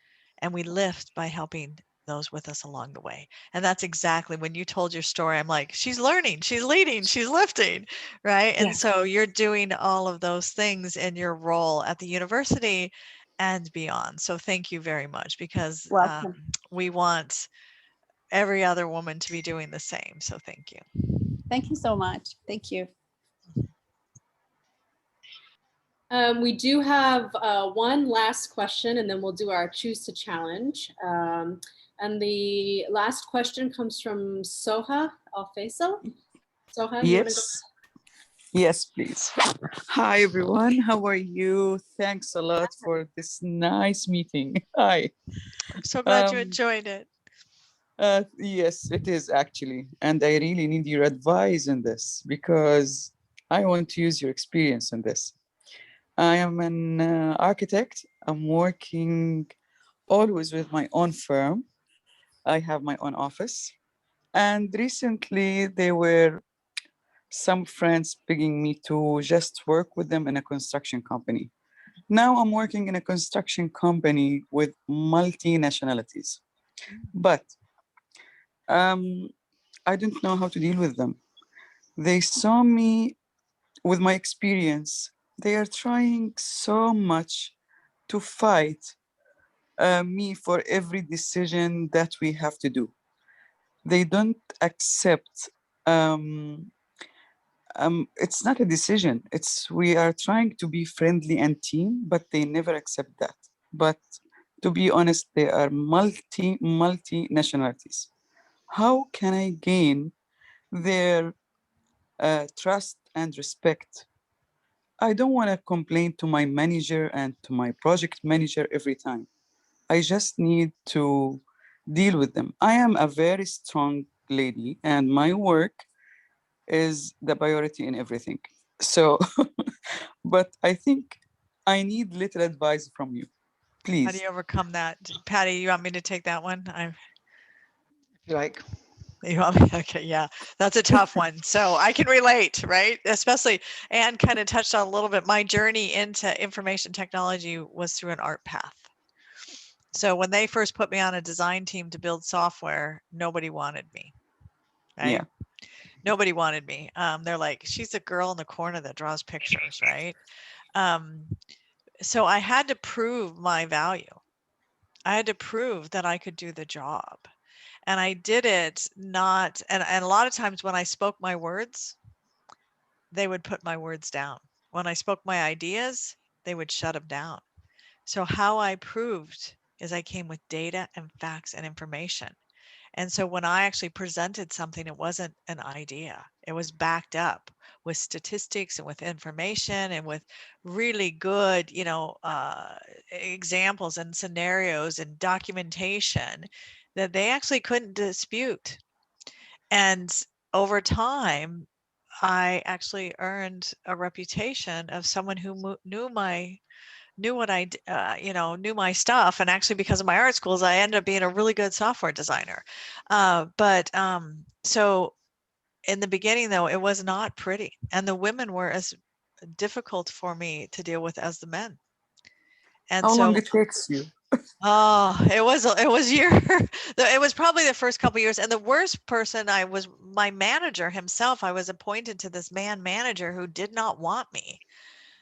And we lift by helping those with us along the way. And that's exactly when you told your story, I'm like, she's learning, she's leading, she's lifting, right? And so you're doing all of those things in your role at the university and beyond. So thank you very much, because we want every other woman to be doing the same. So thank you. Thank you so much. Thank you. We do have one last question, and then we'll do our choose to challenge. And the last question comes from Soha Al-Faisal. Soha, you want to go? Yes, please. Hi, everyone. How are you? Thanks a lot for this nice meeting. Hi. I'm so glad you enjoyed it. Yes, it is actually. And I really need your advice in this, because I want to use your experience in this. I am an architect. I'm working always with my own firm. I have my own office. And recently there were some friends begging me to just work with them in a construction company. Now I'm working in a construction company with multi-nationalities, but I don't know how to deal with them. They saw me with my experience. They are trying so much to fight me for every decision that we have to do. They don't accept it's not a decision. We are trying to be friendly and team, but they never accept that. But to be honest, they are multi nationalities. How can I gain their trust and respect? I don't want to complain to my manager and to my project manager every time. I just need to deal with them. I am a very strong lady, and my work is the priority in everything. So, but I think I need little advice from you, please. How do you overcome that? Patty, you want me to take that one? If you like. You want me? Okay, yeah, that's a tough one. So I can relate, right? Especially, Anne kind of touched on a little bit. My journey into information technology was through an art path. So when they first put me on a design team to build software, nobody wanted me. Right? Yeah. Nobody wanted me. They're like, she's a girl in the corner that draws pictures, right? So I had to prove my value. I had to prove that I could do the job. And I did it not, and a lot of times when I spoke my words, they would put my words down. When I spoke my ideas, they would shut them down. So how I proved is I came with data and facts and information. And so when I actually presented something, it wasn't an idea. It was backed up with statistics and with information and with really good, examples and scenarios and documentation that they actually couldn't dispute. And over time, I actually earned a reputation of someone who knew my stuff. And actually, because of my art schools, I ended up being a really good software designer. So in the beginning, though, it was not pretty. And the women were as difficult for me to deal with as the men. And How so long it takes you? oh, it was year. It was probably the first couple years. And the worst person I was my manager himself. I was appointed to this manager who did not want me.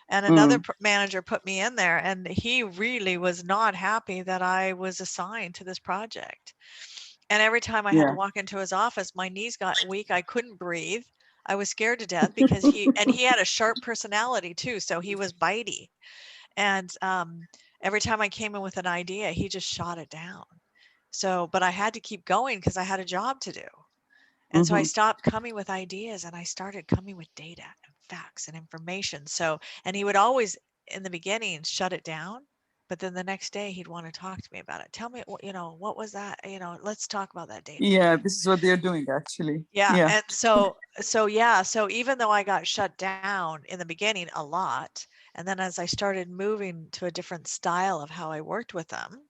And another manager put me in there, and he really was not happy that I was assigned to this project. And every time I had to walk into his office, my knees got weak. I couldn't breathe. I was scared to death because he had a sharp personality too. So he was bitey. And every time I came in with an idea, he just shot it down. So, but I had to keep going because I had a job to do. And so I stopped coming with ideas and I started coming with data and facts and information. So, and he would always in the beginning shut it down, but then the next day he'd want to talk to me about it. Tell me, what was that? Let's talk about that data. Yeah, this is what they're doing actually. Yeah. And so even though I got shut down in the beginning a lot, and then as I started moving to a different style of how I worked with them,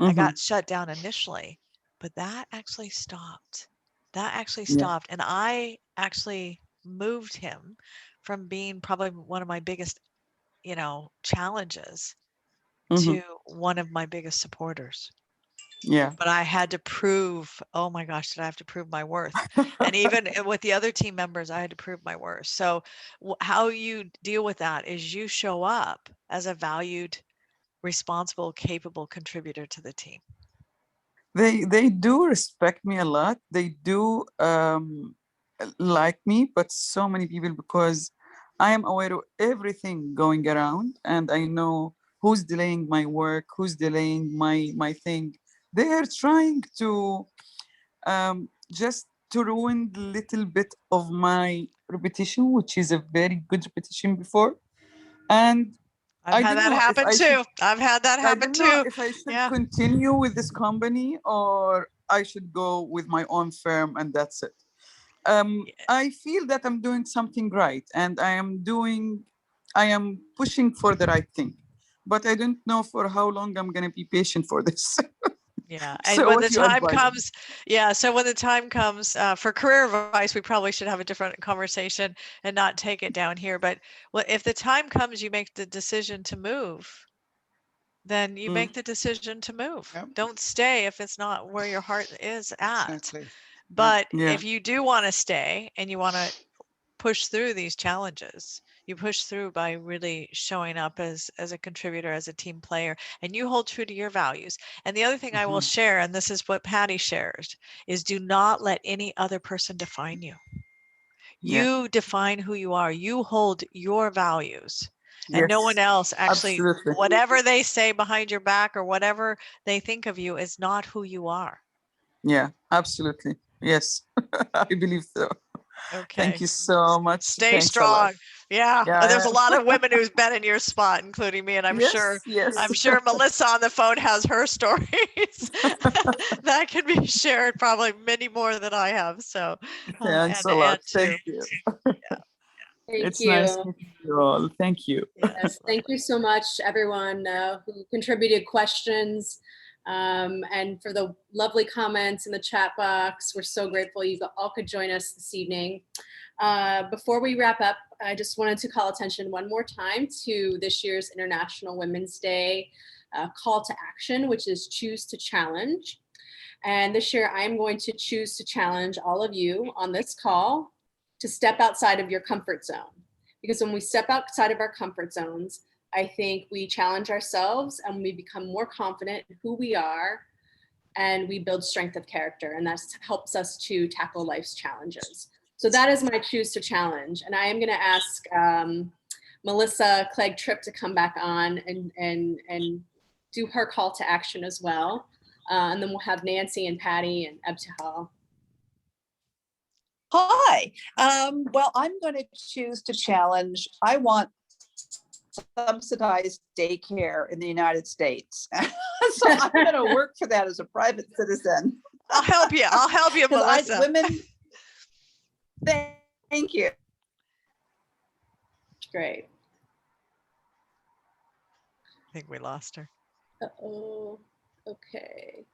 I got shut down initially, but that actually stopped. And I actually moved him from being probably one of my biggest, challenges to one of my biggest supporters. Yeah. But I had to prove, oh my gosh, did I have to prove my worth? And even with the other team members, I had to prove my worth. So how you deal with that is you show up as a valued, responsible, capable contributor to the team. They do respect me a lot. They do like me, but so many people, because I am aware of everything going around, and I know who's delaying my work, who's delaying my thing. They are trying to just to ruin a little bit of my repetition, which is a very good repetition before. And I've had that happen too. I've had that happen too. I don't know if I should continue with this company or I should go with my own firm and that's it. I feel that I'm doing something right and I am pushing for the right thing, but I don't know for how long I'm going to be patient for this. Yeah. And when the time comes, so when the time comes for career advice, we probably should have a different conversation and not take it down here. But if the time comes, you make the decision to move, then you make the decision to move. Yep. Don't stay if it's not where your heart is at. Exactly. But if you do want to stay and you want to push through these challenges, you push through by really showing up as a contributor, as a team player, and you hold true to your values. And the other thing I will share, and this is what Patty shares, is do not let any other person define you. You define who you are. You hold your values. And no one else actually, whatever they say behind your back or whatever they think of you is not who you are. Yeah, absolutely. Yes, I believe so. Okay. Thank you so much. Stay strong. Yeah. There's a lot of women who's been in your spot, including me, and I'm sure Melissa on the phone has her stories that can be shared, probably many more than I have. So thanks a lot. Thank you. Thank you. Nice meeting you all. Thank you. Yes, thank you so much, everyone who contributed questions. And for the lovely comments in the chat box. We're so grateful you all could join us this evening. Before we wrap up, I just wanted to call attention one more time to this year's International Women's Day call to action, which is choose to challenge. And this year I'm going to choose to challenge all of you on this call to step outside of your comfort zone. Because when we step outside of our comfort zones, I think we challenge ourselves and we become more confident in who we are, and we build strength of character, and that helps us to tackle life's challenges. So that is my choose to challenge. And I am gonna ask Melissa, Clegg, Tripp to come back on and do her call to action as well. And then we'll have Nancy and Patty and Ebtihal. Hi, well, I'm gonna choose to challenge. I want subsidized daycare in the United States. So I'm going to work for that as a private citizen. I'll help you, Melissa. Women, thank you. Great. I think we lost her. Uh-oh, okay.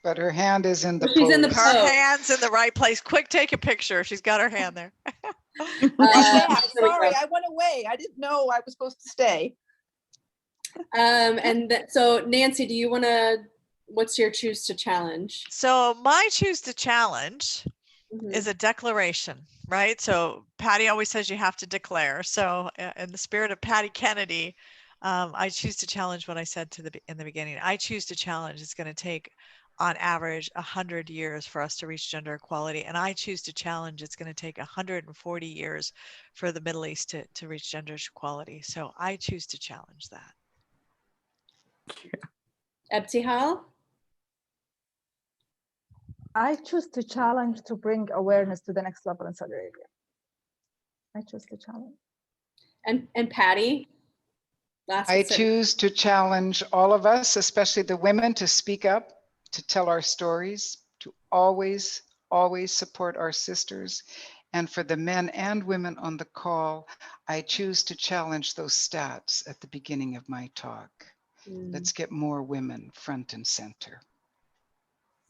But her hand is in the She's pose. in the Her pose. hand's in the right place. Quick, take a picture. She's got her hand there. Yeah, sorry, I went away. I didn't know I was supposed to stay. So Nancy, do you want to, what's your choose to challenge? So my choose to challenge Mhm. is a declaration, right? So Patty always says you have to declare. So in the spirit of Patty Kennedy, I choose to challenge what I said in the beginning. I choose to challenge it's going to take on average 100 years for us to reach gender equality. And I choose to challenge it's going to take 140 years for the Middle East to reach gender equality. So I choose to challenge that. Ebtihal? I choose to challenge to bring awareness to the next level in Saudi Arabia. I choose to challenge. And Patty? Last I but certainly- choose to challenge all of us, especially the women, to speak up, to tell our stories, to always, always support our sisters. And for the men and women on the call, I choose to challenge those stats at the beginning of my talk. Let's get more women front and center.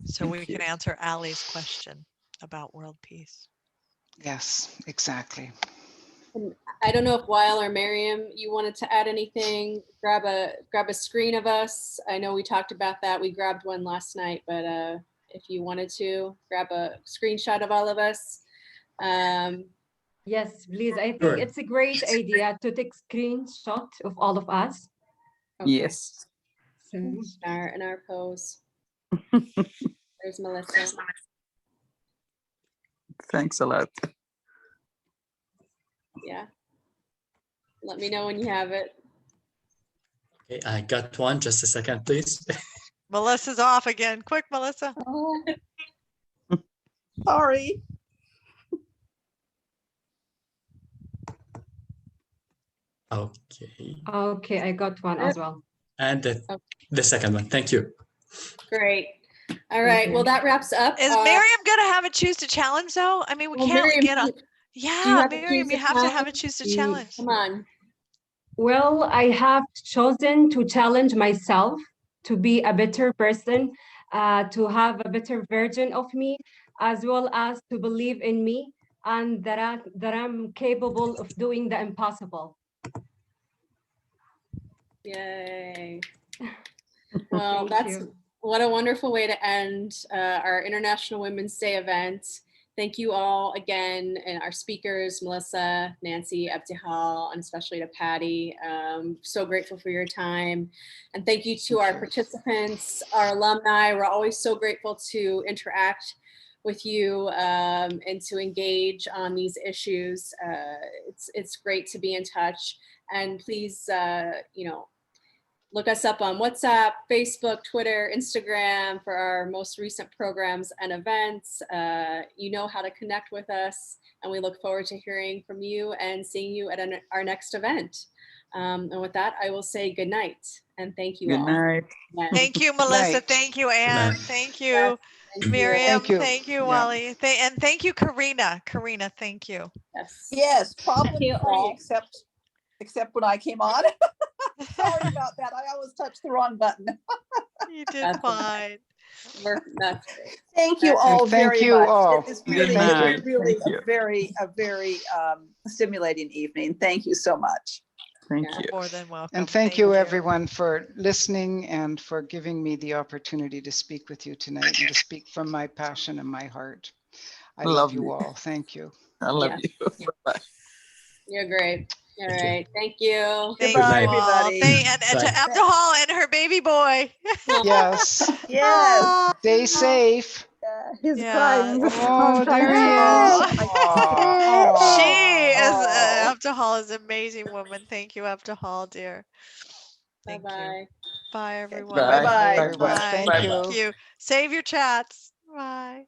So we can answer Ali's question about world peace. Yes, exactly. And I don't know if Weil or Miriam, you wanted to add anything. Grab a screen of us. I know we talked about that. We grabbed one last night, but if you wanted to grab a screenshot of all of us. Yes, please. I think it's a great idea to take screenshot of all of us. Okay. Yes. So, In our pose. There's Melissa. Thanks a lot. Yeah. Let me know when you have it. Okay, I got one. Just a second, please. Melissa's off again. Quick, Melissa. Oh. Sorry. Okay. okay, I got one as well. And the second one. Thank you. Great. All right. Well, that wraps up. Is Miriam going to have a choose to challenge though? I mean, we can't Miriam, get on. Yeah, have Miriam, you have to have a choose to challenge. Come on. Well, I have chosen to challenge myself to be a better person, to have a better version of me, as well as to believe in me and that I'm capable of doing the impossible. Yay. Well, what a wonderful way to end our International Women's Day event. Thank you all again, and our speakers, Melissa, Nancy, Ebtihal, and especially to Patty. So grateful for your time. And thank you to our participants, our alumni. We're always so grateful to interact with you and to engage on these issues. It's great to be in touch. And please, look us up on WhatsApp, Facebook, Twitter, Instagram for our most recent programs and events. You know how to connect with us, and we look forward to hearing from you and seeing you at our next event. And with that, I will say good night and thank you all. Good night. Thank you, Melissa. Thank you, Anne. Thank you, Miriam. Thank you, Wally. And thank you, Karina. Karina, thank you. Yes, problem free, except when I came on. Sorry about that. I always touched the wrong button. You did fine. Thank you all very much. All. It is really a very stimulating evening. Thank you so much. Thank you. More than welcome. And thank you everyone for listening and for giving me the opportunity to speak with you tonight and to speak from my passion and my heart. I love you all. Thank you. I love you. Bye-bye. You're great. All right. Thank you. Goodbye, everybody. And to Abdul and her baby boy. Yes. Yes. Stay safe. He's crying. Oh, there he is. She is, Abdul is an amazing woman. Thank you, Abdul, dear. Thank you. Bye, everyone. Bye-bye. Bye. Thank you. Thank you. Save your chats. Bye.